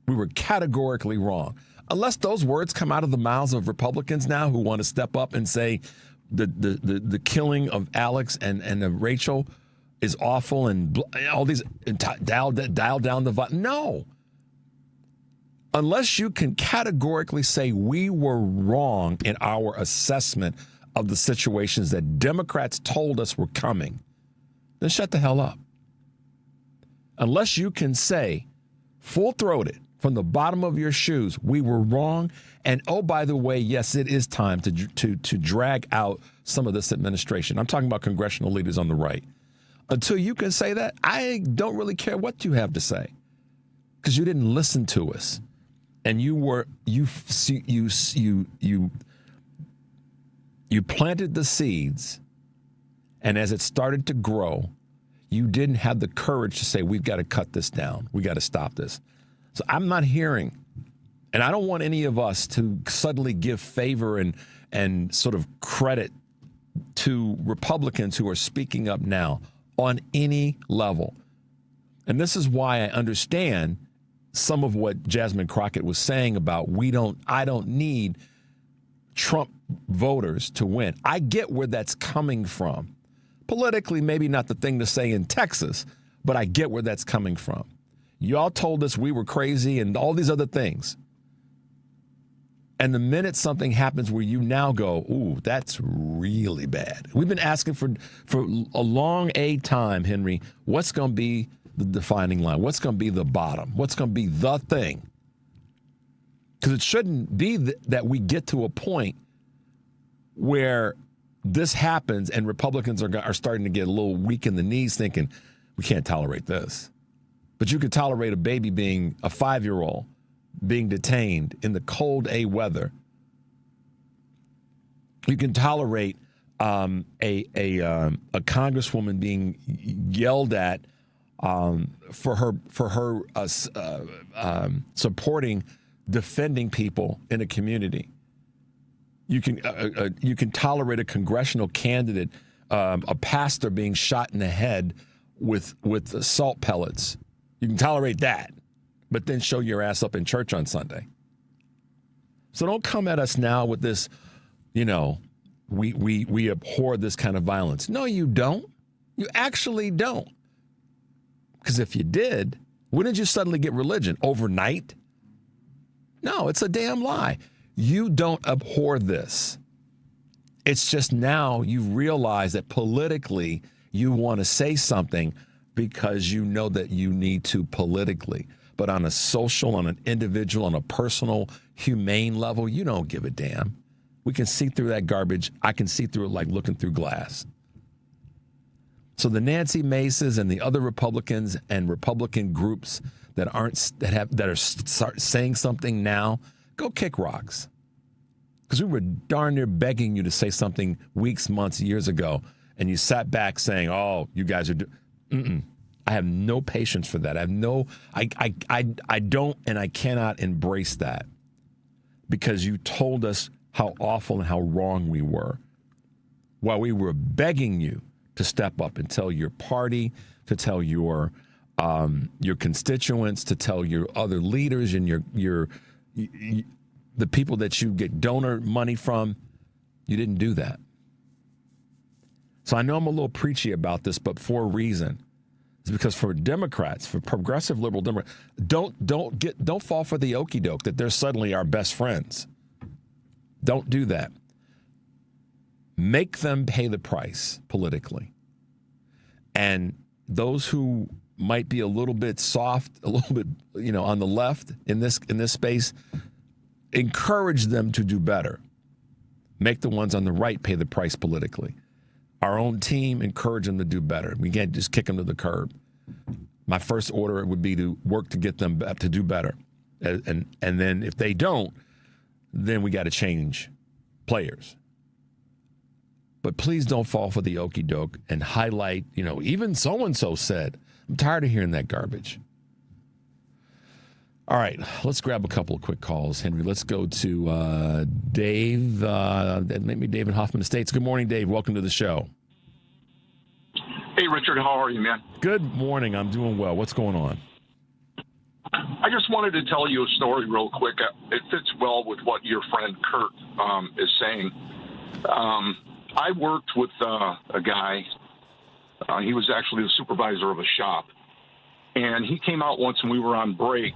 We were categorically wrong. Unless those words come out of the mouths of Republicans now who want to step up and say the killing of Alex and of Rachel is awful and all these dial down the vote. No. Unless you can categorically say we were wrong in our assessment of the situations that Democrats told us were coming, then shut the hell up. Unless you can say full-throated from the bottom of your shoes, we were wrong, and oh, by the way, yes, it is time to drag out some of this administration. I'm talking about congressional leaders on the right. Until you can say that, I don't really care what you have to say, because you didn't listen to us, and you planted the seeds, and as it started to grow, you didn't have the courage to say, we've got to cut this down. We got to stop this. So I'm not hearing, and I don't want any of us to suddenly give favor and sort of credit to Republicans who are speaking up now on any level. And this is why I understand some of what Jasmine Crockett was saying about I don't need Trump voters to win. I get where that's coming from. Politically, maybe not the thing to say in Texas, but I get where that's coming from. Y'all told us we were crazy and all these other things. And the minute something happens where you now go, ooh, that's really bad. We've been asking for a long time, Henry, what's going to be the defining line? What's going to be the bottom? What's going to be the thing? Because it shouldn't be that we get to a point where this happens and Republicans are starting to get a little weak in the knees thinking, we can't tolerate this. But you can tolerate a baby being a 5-year-old being detained in the cold A weather. You can tolerate a congresswoman being yelled at for her supporting defending people in a community. You can tolerate a congressional candidate, a pastor being shot in the head with salt pellets. You can tolerate that, but then show your ass up in church on Sunday. So don't come at us now with this, we abhor this kind of violence. No, you don't. You actually don't. Because if you did, wouldn't you suddenly get religion overnight? No, it's a damn lie. You don't abhor this. It's just now you realize that politically you want to say something because you know that you need to politically. But on a social, on an individual, on a personal, humane level, you don't give a damn. We can see through that garbage. I can see through it like looking through glass. So the Nancy Maces and the other Republicans and Republican groups that are saying something now, go kick rocks. Because we were darn near begging you to say something weeks, months, years ago, and you sat back saying, "Oh, you guys are." I have no patience for that. I don't, and I cannot embrace that because you told us how awful and how wrong we were, while we were begging you to step up and tell your party, to tell your constituents, to tell your other leaders and the people that you get donor money from. You didn't do that. So I know I'm a little preachy about this, but for a reason. It's because for Democrats, for progressive liberal Democrats, don't fall for the okie doke that they're suddenly our best friends. Don't do that. Make them pay the price politically. And those who might be a little bit soft, a little bit, on the left in this space, encourage them to do better. Make the ones on the right pay the price politically. Our own team, encourage them to do better. We can't just kick them to the curb. My first order would be to work to get them to do better. And then if they don't, then we got to change players. But please don't fall for the okie doke and highlight, even so-and-so said. I'm tired of hearing that garbage. All right, let's grab a couple of quick calls, Henry. Let's go to Dave, maybe David Hoffman Estates. Good morning, Dave. Welcome to the show. Hey, Richard. How are you, man? Good morning. I'm doing well. What's going on? I just wanted to tell you a story real quick. It fits well with what your friend Kurt is saying. I worked with a guy. He was actually the supervisor of a shop. And he came out once and we were on break,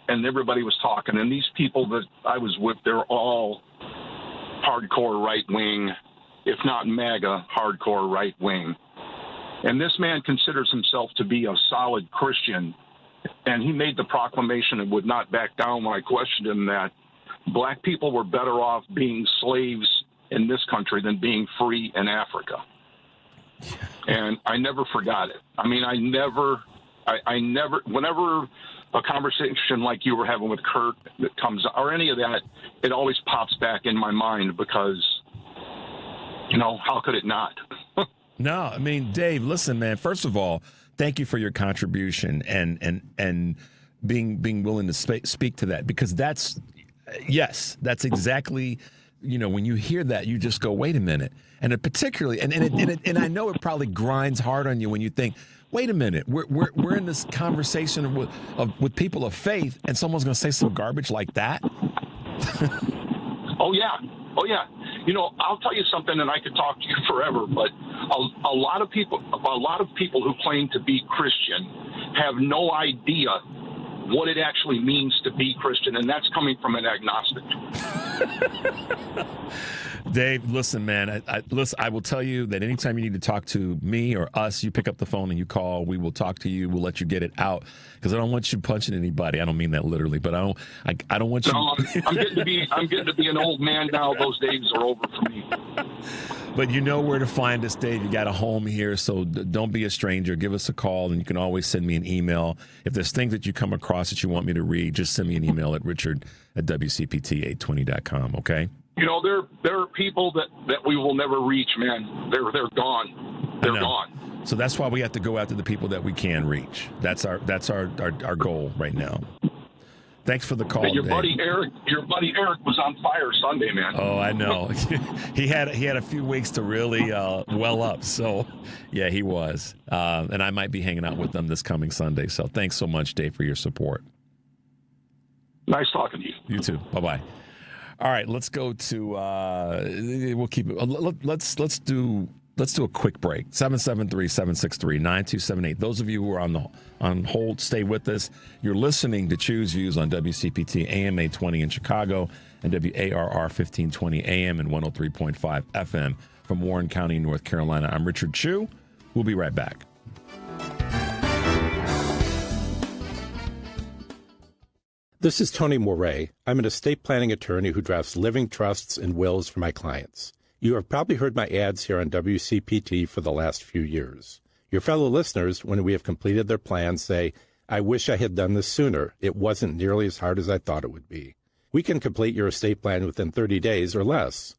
and everybody was talking. And these people that I was with, they're all hardcore right-wing, if not MAGA, hardcore right-wing. And this man considers himself to be a solid Christian. And he made the proclamation and would not back down when I questioned him that black people were better off being slaves in this country than being free in Africa. And I never forgot it. I mean, I never, whenever a conversation like you were having with Kurt that comes, or any of that, it always pops back in my mind because, how could it not? No, I mean, Dave, listen, man, first of all, thank you for your contribution and being willing to speak to that, because that's exactly, when you hear that, you just go, wait a minute. And it particularly, and I know it probably grinds hard on you when you think, wait a minute, we're in this conversation with people of faith, and someone's going to say some garbage like that. Oh yeah. I'll tell you something, and I could talk to you forever, but a lot of people who claim to be Christian have no idea what it actually means to be Christian, and that's coming from an agnostic. Dave, listen, man, I will tell you that anytime you need to talk to me or us, you pick up the phone and you call. We will talk to you. We'll let you get it out, because I don't want you punching anybody. I don't mean that literally, but I don't want you. No, I'm getting to be an old man now. Those days are over for me. But you know where to find us, Dave. You got a home here, so don't be a stranger. Give us a call, and you can always send me an email. If there's things that you come across that you want me to read, just send me an email at richard@WCPT820.com, okay? There are people that we will never reach, man. They're gone. They're gone. So that's why we have to go after the people that we can reach. That's our goal right now. Thanks for the call. And your Dave. buddy Eric was on fire Sunday, man. Oh, I know. he had a few weeks to really well up. So, yeah, he was. And I might be hanging out with them this coming Sunday. So, thanks so much, Dave, for your support. Nice talking to you. You too. Bye-bye. All right, let's go to we'll keep it. Let's do a quick break. 773-763-9278. Those of you who are on hold, stay with us. You're listening to Choose Views on WCPT AM 820 in Chicago and WARR 1520 AM and 103.5 FM from Warren County, North Carolina. I'm Richard Chu. We'll be right back. This is Tony Moret. I'm an estate planning attorney who drafts living trusts and wills for my clients. You have probably heard my ads here on WCPT for the last few years. Your fellow listeners, when we have completed their plans, say, I wish I had done this sooner. It wasn't nearly as hard as I thought it would be. We can complete your estate plan within 30 days or less.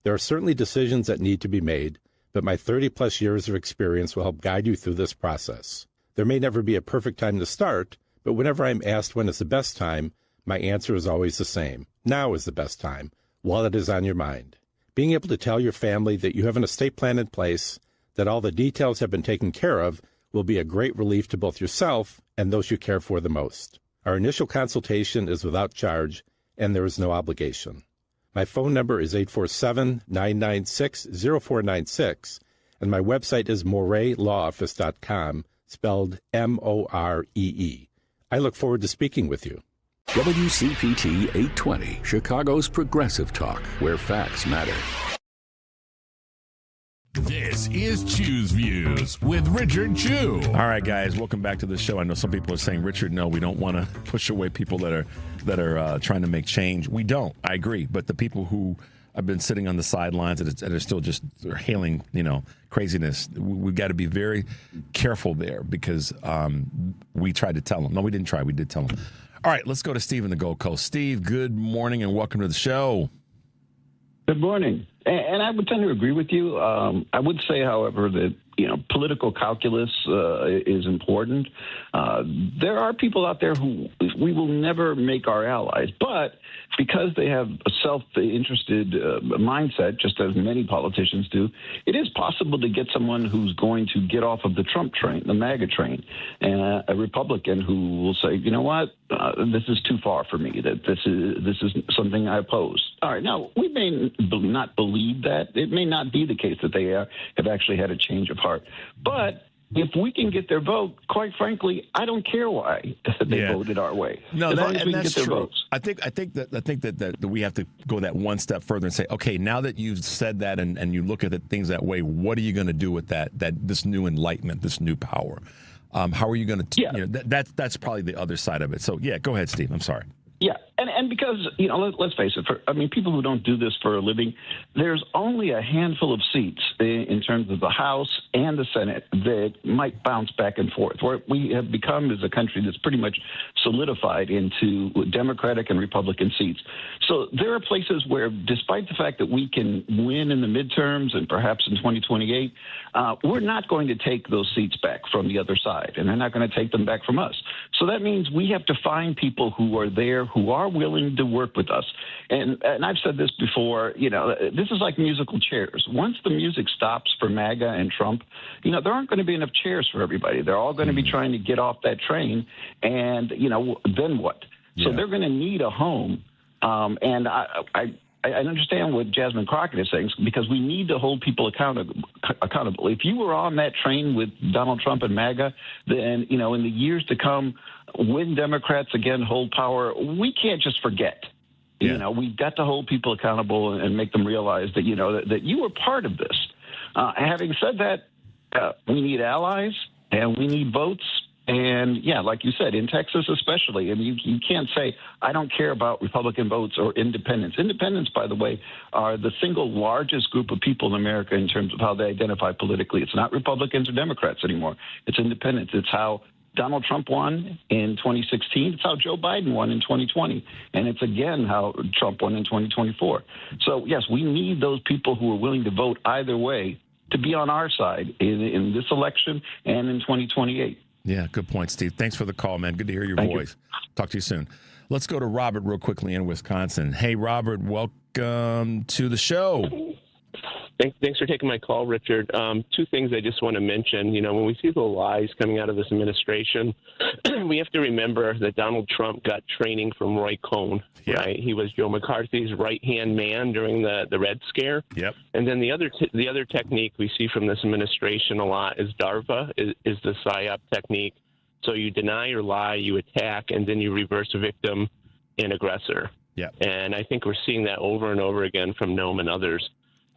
There are certainly decisions that need to be made, but my 30-plus years of experience will help guide you through this process. There may never be a perfect time to start, but whenever I'm asked when is the best time, my answer is always the same. Now is the best time, while it is on your mind. Being able to tell your family that you have an estate plan in place, that all the details have been taken care of, will be a great relief to both yourself and those you care for the most. Our initial consultation is without charge, and there is no obligation. My phone number is 847-996-0496, and my website is moretlawoffice.com, spelled M-O-R-E-E. I look forward to speaking with you. WCPT 820, Chicago's progressive talk, where facts matter. This is Choose Views with Richard Chu. All right, guys, welcome back to the show. I know some people are saying, Richard, no, we don't want to push away people that are trying to make change. We don't. I agree. But the people who have been sitting on the sidelines that are still just hailing, craziness, we've got to be very careful there, because we tried to tell them. No, we didn't try. We did tell them. All right, let's go to Steve in the Gold Coast. Steve, good morning and welcome to the show. Good morning. And I would tend to agree with you. I would say, however, that political calculus is important. There are people out there who we will never make our allies, but because they have a self-interested mindset, just as many politicians do, it is possible to get someone who's going to get off of the Trump train, the MAGA train, and a Republican who will say, you know what, this is too far for me, that this is something I oppose. All right, now, we may not believe that. It may not be the case that they have actually had a change of heart. But if we can get their vote, quite frankly, I don't care why they voted our way. No, as long as we can that's get their true. votes. I think that we have to go that one step further and say, okay, now that you've said that and you look at things that way, what are you going to do with that this new enlightenment, this new power? How are you going to? That's probably the other side of it. So go ahead, Steve. I'm sorry. Yeah, and because, let's face it, people who don't do this for a living, there's only a handful of seats in terms of the House and the Senate that might bounce back and forth. Where we have become as a country that's pretty much solidified into Democratic and Republican seats. So there are places where, despite the fact that we can win in the midterms and perhaps in 2028, we're not going to take those seats back from the other side, and they're not going to take them back from us. So that means we have to find people who are there, who are willing to work with us. And I've said this before, this is like musical chairs. Once the music stops for MAGA and Trump, there aren't going to be enough chairs for everybody. They're all going to be trying to get off that train. And, then what? So they're going to need a home. And I understand what Jasmine Crockett is saying, because we need to hold people accountable. If you were on that train with Donald Trump and MAGA, then, in the years to come, when Democrats again hold power, we can't just forget. We've got to hold people accountable and make them realize that, that you were part of this. Having said that, we need allies and we need votes. And, like you said, in Texas especially, and you can't say, I don't care about Republican votes or independents. Independents, by the way, are the single largest group of people in America in terms of how they identify politically. It's not Republicans or Democrats anymore. It's independents. It's how Donald Trump won in 2016. It's how Joe Biden won in 2020. And it's, again, how Trump won in 2024. So, yes, we need those people who are willing to vote either way to be on our side in this election and in 2028. Yeah, good point, Steve. Thanks for the call, man. Good to hear your voice. Talk to you soon. Let's go to Robert real quickly in Wisconsin. Hey, Robert, welcome to the show. Thanks for taking my call, Richard. Two things I just want to mention. When we see the lies coming out of this administration, we have to remember that Donald Trump got training from Roy Cohn, right? He was Joe McCarthy's right-hand man during the Red Scare. Yep. And then the other technique we see from this administration a lot is DARPA, is the PSYOP technique. So you deny or lie, you attack, and then you reverse victim and aggressor. Yeah. And I think we're seeing that over and over again from Noam and others.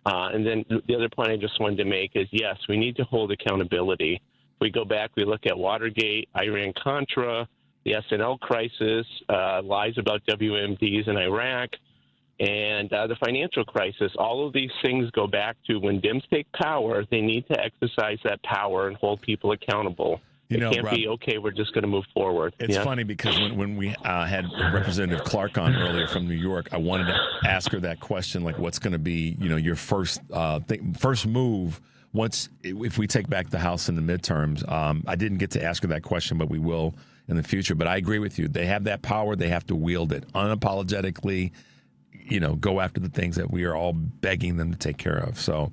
And then the other point I just wanted to make is, yes, we need to hold accountability. If we go back, we look at Watergate, Iran-Contra, the SNL crisis, lies about WMDs in Iraq, and the financial crisis. All of these things go back to when Dems take power, they need to exercise that power and hold people accountable. It can't be, okay, we're just going to move forward. It's funny because when we had Representative Clarke on earlier from New York, I wanted to ask her that question, like what's going to be, your first move if we take back the House in the midterms. I didn't get to ask her that question, but we will in the future. But I agree with you. They have that power. They have to wield it unapologetically, go after the things that we are all begging them to take care of. So,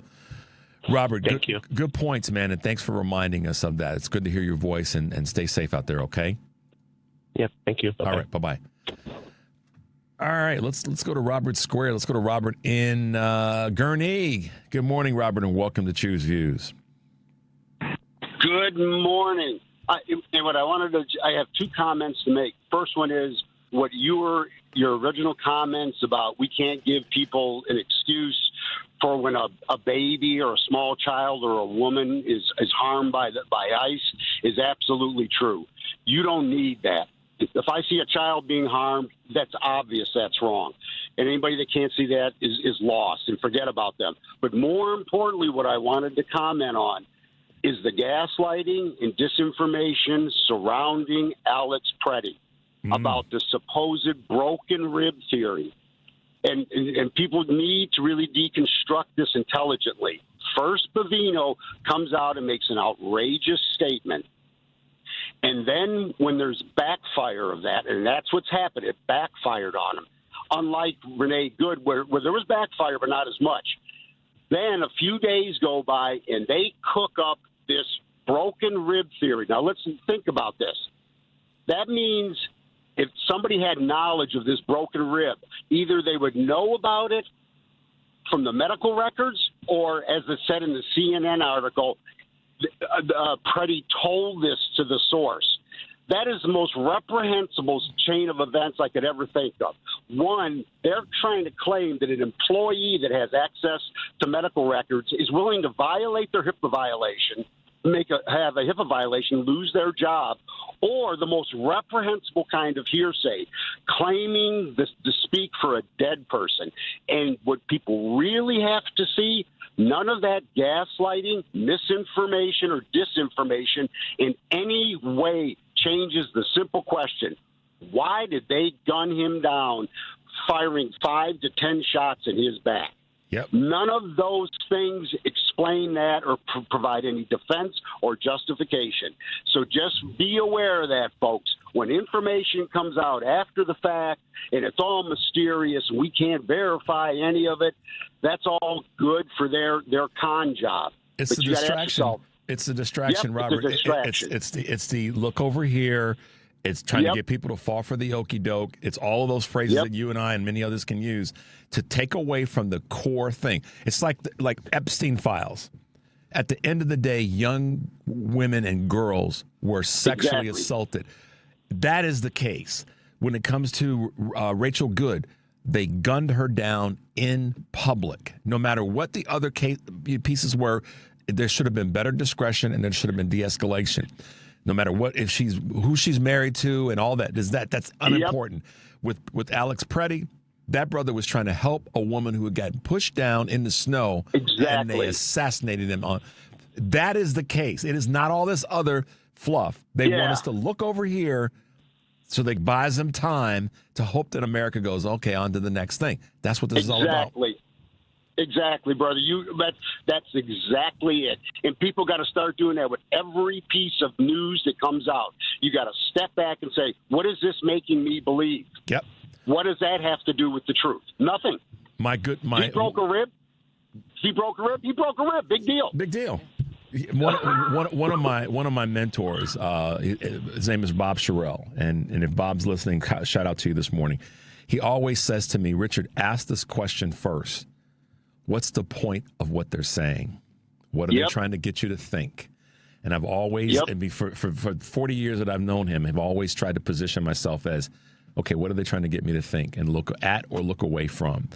Robert, Thank you. Good points, man, and thanks for reminding us of that. It's good to hear your voice, and stay safe out there, okay? Yeah, thank you. Bye-bye. All right, bye-bye. All right, let's go to Robert Square. Let's go to Robert in Gurnee. Good morning, Robert, and welcome to Choose Views. Good morning. I have two comments to make. First one is what your original comments about we can't give people an excuse for when a baby or a small child or a woman is harmed by ICE is absolutely true. You don't need that. If I see a child being harmed, that's obvious that's wrong. And anybody that can't see that is lost and forget about them. But more importantly, what I wanted to comment on is the gaslighting and disinformation surrounding Alex Preddy about the supposed broken rib theory. And people need to really deconstruct this intelligently. First, Bavino comes out and makes an outrageous statement. And then when there's backfire of that, and that's what's happened, it backfired on him. Unlike Renee Good, where there was backfire, but not as much. Then a few days go by, and they cook up this broken rib theory. Now, let's think about this. That means if somebody had knowledge of this broken rib, either they would know about it from the medical records, or, as it said in the CNN article, Preddy told this to the source. That is the most reprehensible chain of events I could ever think of. One, they're trying to claim that an employee that has access to medical records is willing to violate their HIPAA violation, have a HIPAA violation, lose their job, or the most reprehensible kind of hearsay, claiming this to speak for a dead person. And what people really have to see, none of that gaslighting, misinformation, or disinformation in any way changes the simple question: why did they gun him down, firing 5 to 10 shots in his back? Yep. None of those things explain that or provide any defense or justification. So just be aware of that, folks. When information comes out after the fact and it's all mysterious and we can't verify any of it, that's all good for their con job. It's a distraction. It's a distraction, Yep, Robert. it's a distraction. It's the look over here. It's trying to get people to fall for the okie doke. It's all of those phrases that you and I and many others can use to take away from the core thing. It's like Epstein files. At the end of the day, young women and girls were sexually assaulted. That is the case. When it comes to Rachel Good, they gunned her down in public. No matter what the other pieces were, there should have been better discretion and there should have been de-escalation. No matter what, if who she's married to and all that, that's unimportant. With Alex Preddy, that brother was trying to help a woman who had gotten pushed down in the snow, and they assassinated him. That is the case. It is not all this other fluff. They want us to look over here so they buys them time to hope that America goes, okay, on to the next thing. That's what this is all about. Exactly, brother. That's exactly it. And people got to start doing that with every piece of news that comes out. You got to step back and say, what is this making me believe? Yep. What does that have to do with the truth? Nothing. He broke a rib. He broke a rib. He broke a rib. Big deal. Big deal. One of my mentors, his name is Bob Sherrill, and if Bob's listening, shout out to you this morning. He always says to me, Richard, ask this question first. What's the point of what they're saying? What are they trying to get you to think? And I've always, for 40 years that I've known him, have always tried to position myself as, okay, what are they trying to get me to think and look at or look away from?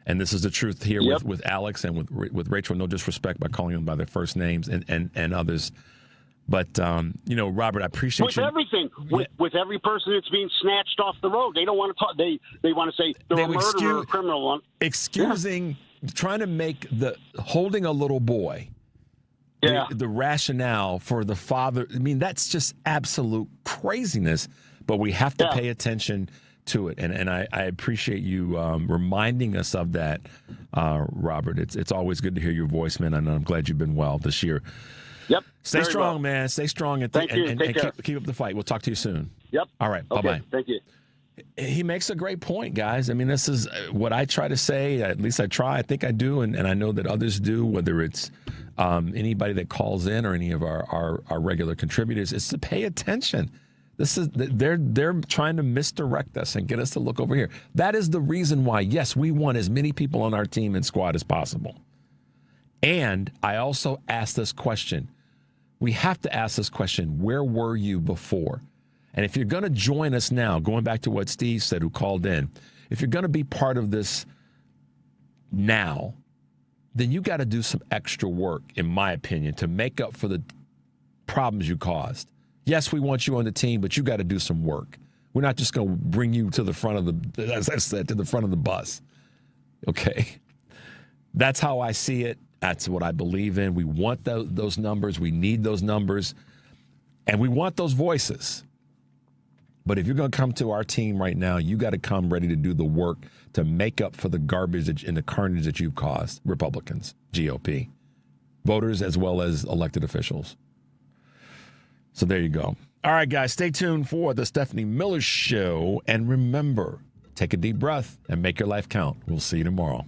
And this is the truth here with Alex and with Rachel. No disrespect by calling them by their first names and others. But, Robert, I appreciate you. Everything, with every person that's being snatched off the road, they don't want to talk. They want to say they're a murderer or a criminal. Excusing, trying to make holding a little boy, the rationale for the father. I mean, that's just absolute craziness. But we have to pay attention to it, and I appreciate you reminding us of that, Robert. It's always good to hear your voice, man, and I'm glad you've been well this year. Yep. Stay strong, man. Stay strong, and keep up the fight. We'll talk to you soon. Yep. All right. Okay. Bye-bye. Thank you. He makes a great point, guys. I mean, this is what I try to say. At least I try. I think I do, and I know that others do, whether it's anybody that calls in or any of our regular contributors, is to pay attention. They're trying to misdirect us and get us to look over here. That is the reason why, yes, we want as many people on our team and squad as possible. And I also ask this question. We have to ask this question, where were you before? And if you're going to join us now, going back to what Steve said, who called in, if you're going to be part of this now, then you got to do some extra work, in my opinion, to make up for the problems you caused. Yes, we want you on the team, but you got to do some work. We're not just going to bring you to the front of as I said, to the front of the bus. Okay? That's how I see it. That's what I believe in. We want those numbers. We need those numbers. And we want those voices. But if you're going to come to our team right now, you got to come ready to do the work to make up for the garbage and the carnage that you've caused, Republicans, GOP. voters as well as elected officials. So there you go. All right, guys, stay tuned for the Stephanie Miller Show. And remember, take a deep breath and make your life count. We'll see you tomorrow.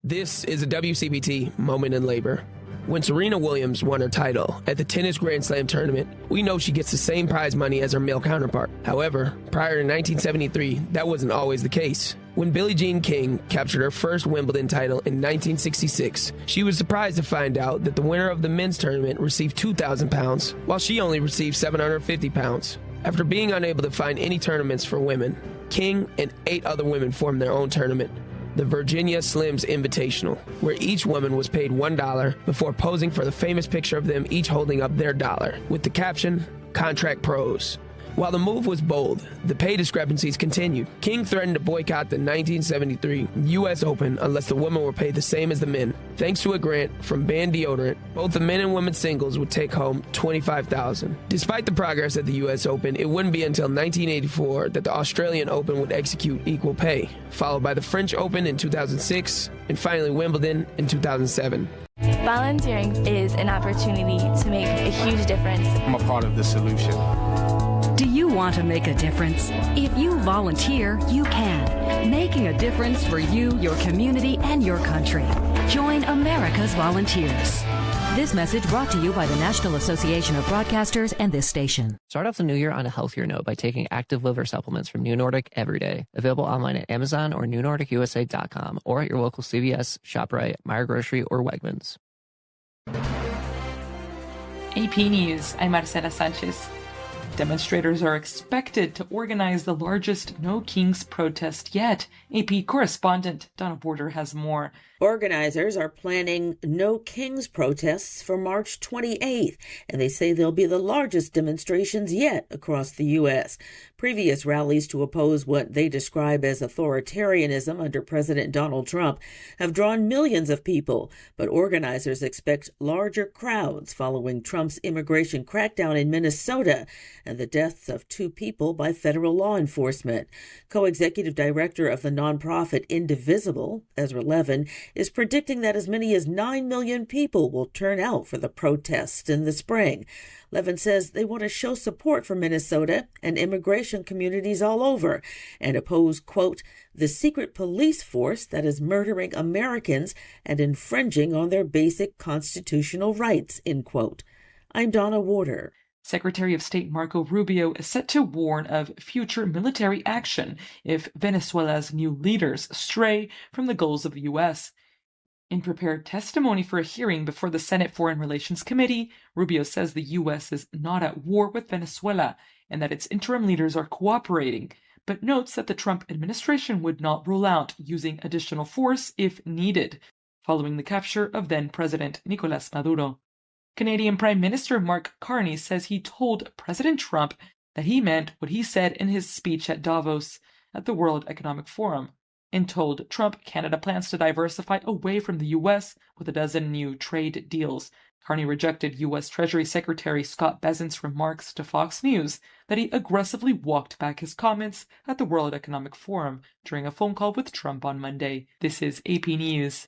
This is a WCPT moment in labor. When Serena Williams won her title at the Tennis Grand Slam tournament, we know she gets the same prize money as her male counterpart. However, prior to 1973, that wasn't always the case. When Billie Jean King captured her first Wimbledon title in 1966, she was surprised to find out that the winner of the men's tournament received £2,000, while she only received £750. After being unable to find any tournaments for women, King and 8 other women formed their own tournament, the Virginia Slims Invitational, where each woman was paid $1 before posing for the famous picture of them each holding up their dollar, with the caption, "Contract Pros." While the move was bold, the pay discrepancies continued. King threatened to boycott the 1973 U.S. Open unless the women were paid the same as the men. Thanks to a grant from Band Deodorant, both the men and women's singles would take home $25,000. Despite the progress at the U.S. Open, it wouldn't be until 1984 that the Australian Open would execute equal pay, followed by the French Open in 2006, and finally Wimbledon in 2007. Volunteering is an opportunity to make a huge difference. I'm a part of the solution. Do you want to make a difference? If you volunteer, you can. Making a difference for you, your community, and your country. Join America's Volunteers. This message brought to you by the National Association of Broadcasters and this station. Start off the new year on a healthier note by taking active liver supplements from New Nordic every day. Available online at Amazon or newnordicusa.com or at your local CVS, ShopRite, Meijer Grocery, or Wegmans. AP News, I'm Marcela Sanchez. Demonstrators are expected to organize the largest No Kings protest yet. AP correspondent Donna Border has more. Organizers are planning No Kings protests for March 28th, and they say they'll be the largest demonstrations yet across the U.S. Previous rallies to oppose what they describe as authoritarianism under President Donald Trump have drawn millions of people, but organizers expect larger crowds following Trump's immigration crackdown in Minnesota and the deaths of 2 people by federal law enforcement. Co-executive director of the nonprofit Indivisible, Ezra Levin, is predicting that as many as 9 million people will turn out for the protests in the spring. Levin says they want to show support for Minnesota and immigration communities all over and oppose, quote, the secret police force that is murdering Americans and infringing on their basic constitutional rights, end quote. I'm Donna Warder. Secretary of State Marco Rubio is set to warn of future military action if Venezuela's new leaders stray from the goals of the U.S. In prepared testimony for a hearing before the Senate Foreign Relations Committee, Rubio says the U.S. is not at war with Venezuela and that its interim leaders are cooperating, but notes that the Trump administration would not rule out using additional force if needed, following the capture of then-President Nicolás Maduro. Canadian Prime Minister Mark Carney says he told President Trump that he meant what he said in his speech at Davos at the World Economic Forum, and told Trump Canada plans to diversify away from the U.S. with a dozen new trade deals. Carney rejected U.S. Treasury Secretary Scott Bessent's remarks to Fox News that he aggressively walked back his comments at the World Economic Forum during a phone call with Trump on Monday. This is AP News.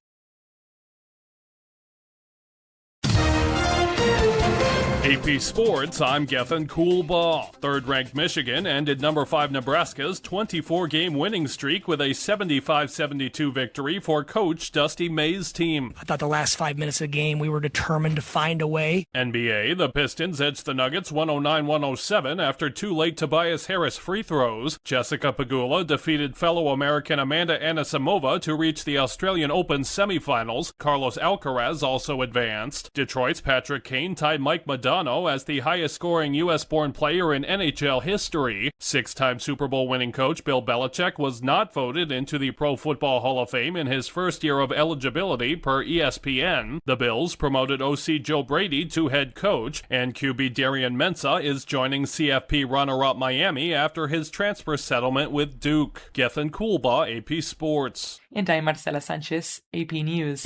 AP Sports, I'm Gethin Coolbaugh. Third-ranked Michigan ended number 5 Nebraska's 24-game winning streak with a 75-72 victory for Coach Dusty May's team. I thought the last 5 minutes of the game, we were determined to find a way. NBA, the Pistons edged the Nuggets 109-107 after 2 late Tobias Harris free throws. Jessica Pegula defeated fellow American Amanda Anisimova to reach the Australian Open semifinals. Carlos Alcaraz also advanced. Detroit's Patrick Kane tied Mike Modell Giordano as the highest-scoring U.S.-born player in NHL history. Six-time Super Bowl winning coach Bill Belichick was not voted into the Pro Football Hall of Fame in his first year of eligibility per ESPN. The Bills promoted OC Joe Brady to head coach, and QB Darian Mensah is joining CFP runner-up Miami after his transfer settlement with Duke. Gethin Kulba, AP Sports. And I'm Marcela Sanchez, AP News.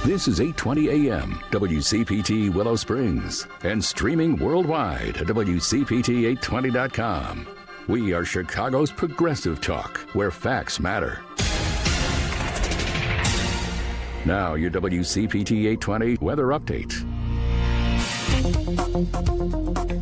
This is 820 AM, WCPT Willow Springs, and streaming worldwide at WCPT820.com. We are Chicago's progressive talk, where facts matter. Now, your WCPT 820 weather update.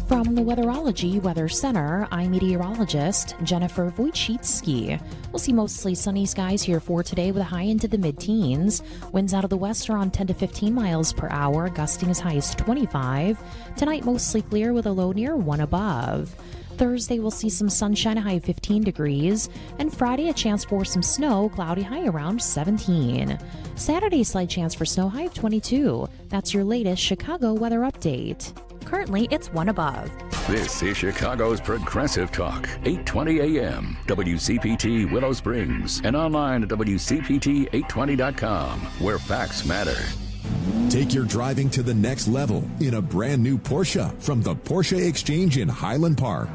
From the Weatherology Weather Center, I'm meteorologist Jennifer Wojcicki. We'll see mostly sunny skies here for today with a high into the mid-teens. Winds out of the west around 10 to 15 miles per hour, gusting as high as 25. Tonight, mostly clear with a low near 1 above. Thursday, we'll see some sunshine, a high of 15 degrees. And Friday, a chance for some snow, cloudy high around 17. Saturday, slight chance for snow, high of 22. That's your latest Chicago weather update. Currently, it's 1 above. This is Chicago's Progressive Talk, 820 AM, WCPT Willow Springs, and online at WCPT820.com, where facts matter. Take your driving to the next level in a brand new Porsche from the Porsche Exchange in Highland Park.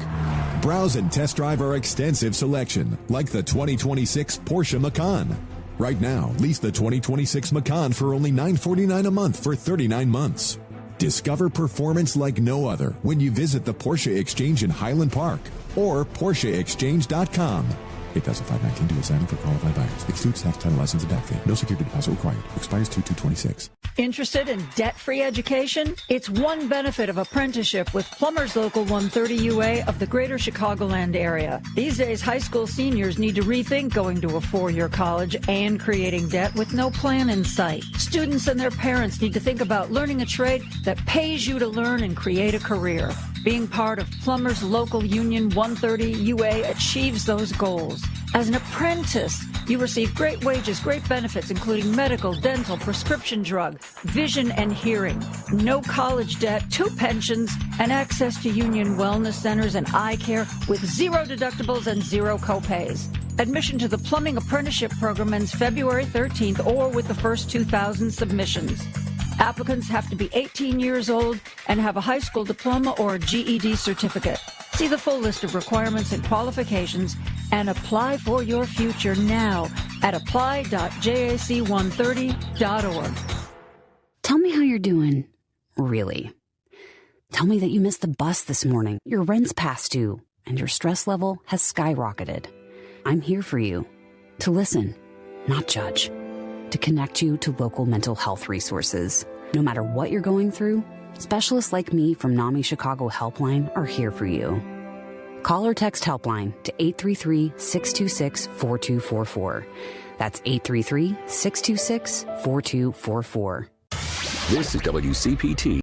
Browse and test drive our extensive selection, like the 2026 Porsche Macan. Right now, lease the 2026 Macan for only $949 a month for 39 months. Discover performance like no other when you visit the Porsche Exchange in Highland Park or PorscheExchange.com. 8,519 dual signing for qualified buyers. Excludes tax, title, license, and back fee. No security deposit required. Expires 2/2/26. Interested in debt-free education? It's one benefit of apprenticeship with Plumbers Local 130 UA of the greater Chicagoland area. These days, high school seniors need to rethink going to a four-year college and creating debt with no plan in sight. Students and their parents need to think about learning a trade that pays you to learn and create a career. Being part of Plumbers Local Union 130 UA achieves those goals. As an apprentice, you receive great wages, great benefits, including medical, dental, prescription drug, vision, and hearing. No college debt, 2 pensions, and access to union wellness centers and eye care with 0 deductibles and 0 copays. Admission to the Plumbing Apprenticeship Program ends February 13th or with the first 2,000 submissions. Applicants have to be 18 years old and have a high school diploma or a GED certificate. See the full list of requirements and qualifications and apply for your future now at apply.jac130.org. Tell me how you're doing, really. Tell me that you missed the bus this morning, your rent's past due, and your stress level has skyrocketed. I'm here for you, to listen, not judge, to connect you to local mental health resources. No matter what you're going through, specialists like me from NAMI Chicago Helpline are here for you. Call or text Helpline to 833-626-4244. That's 833-626-4244. This is WCPT.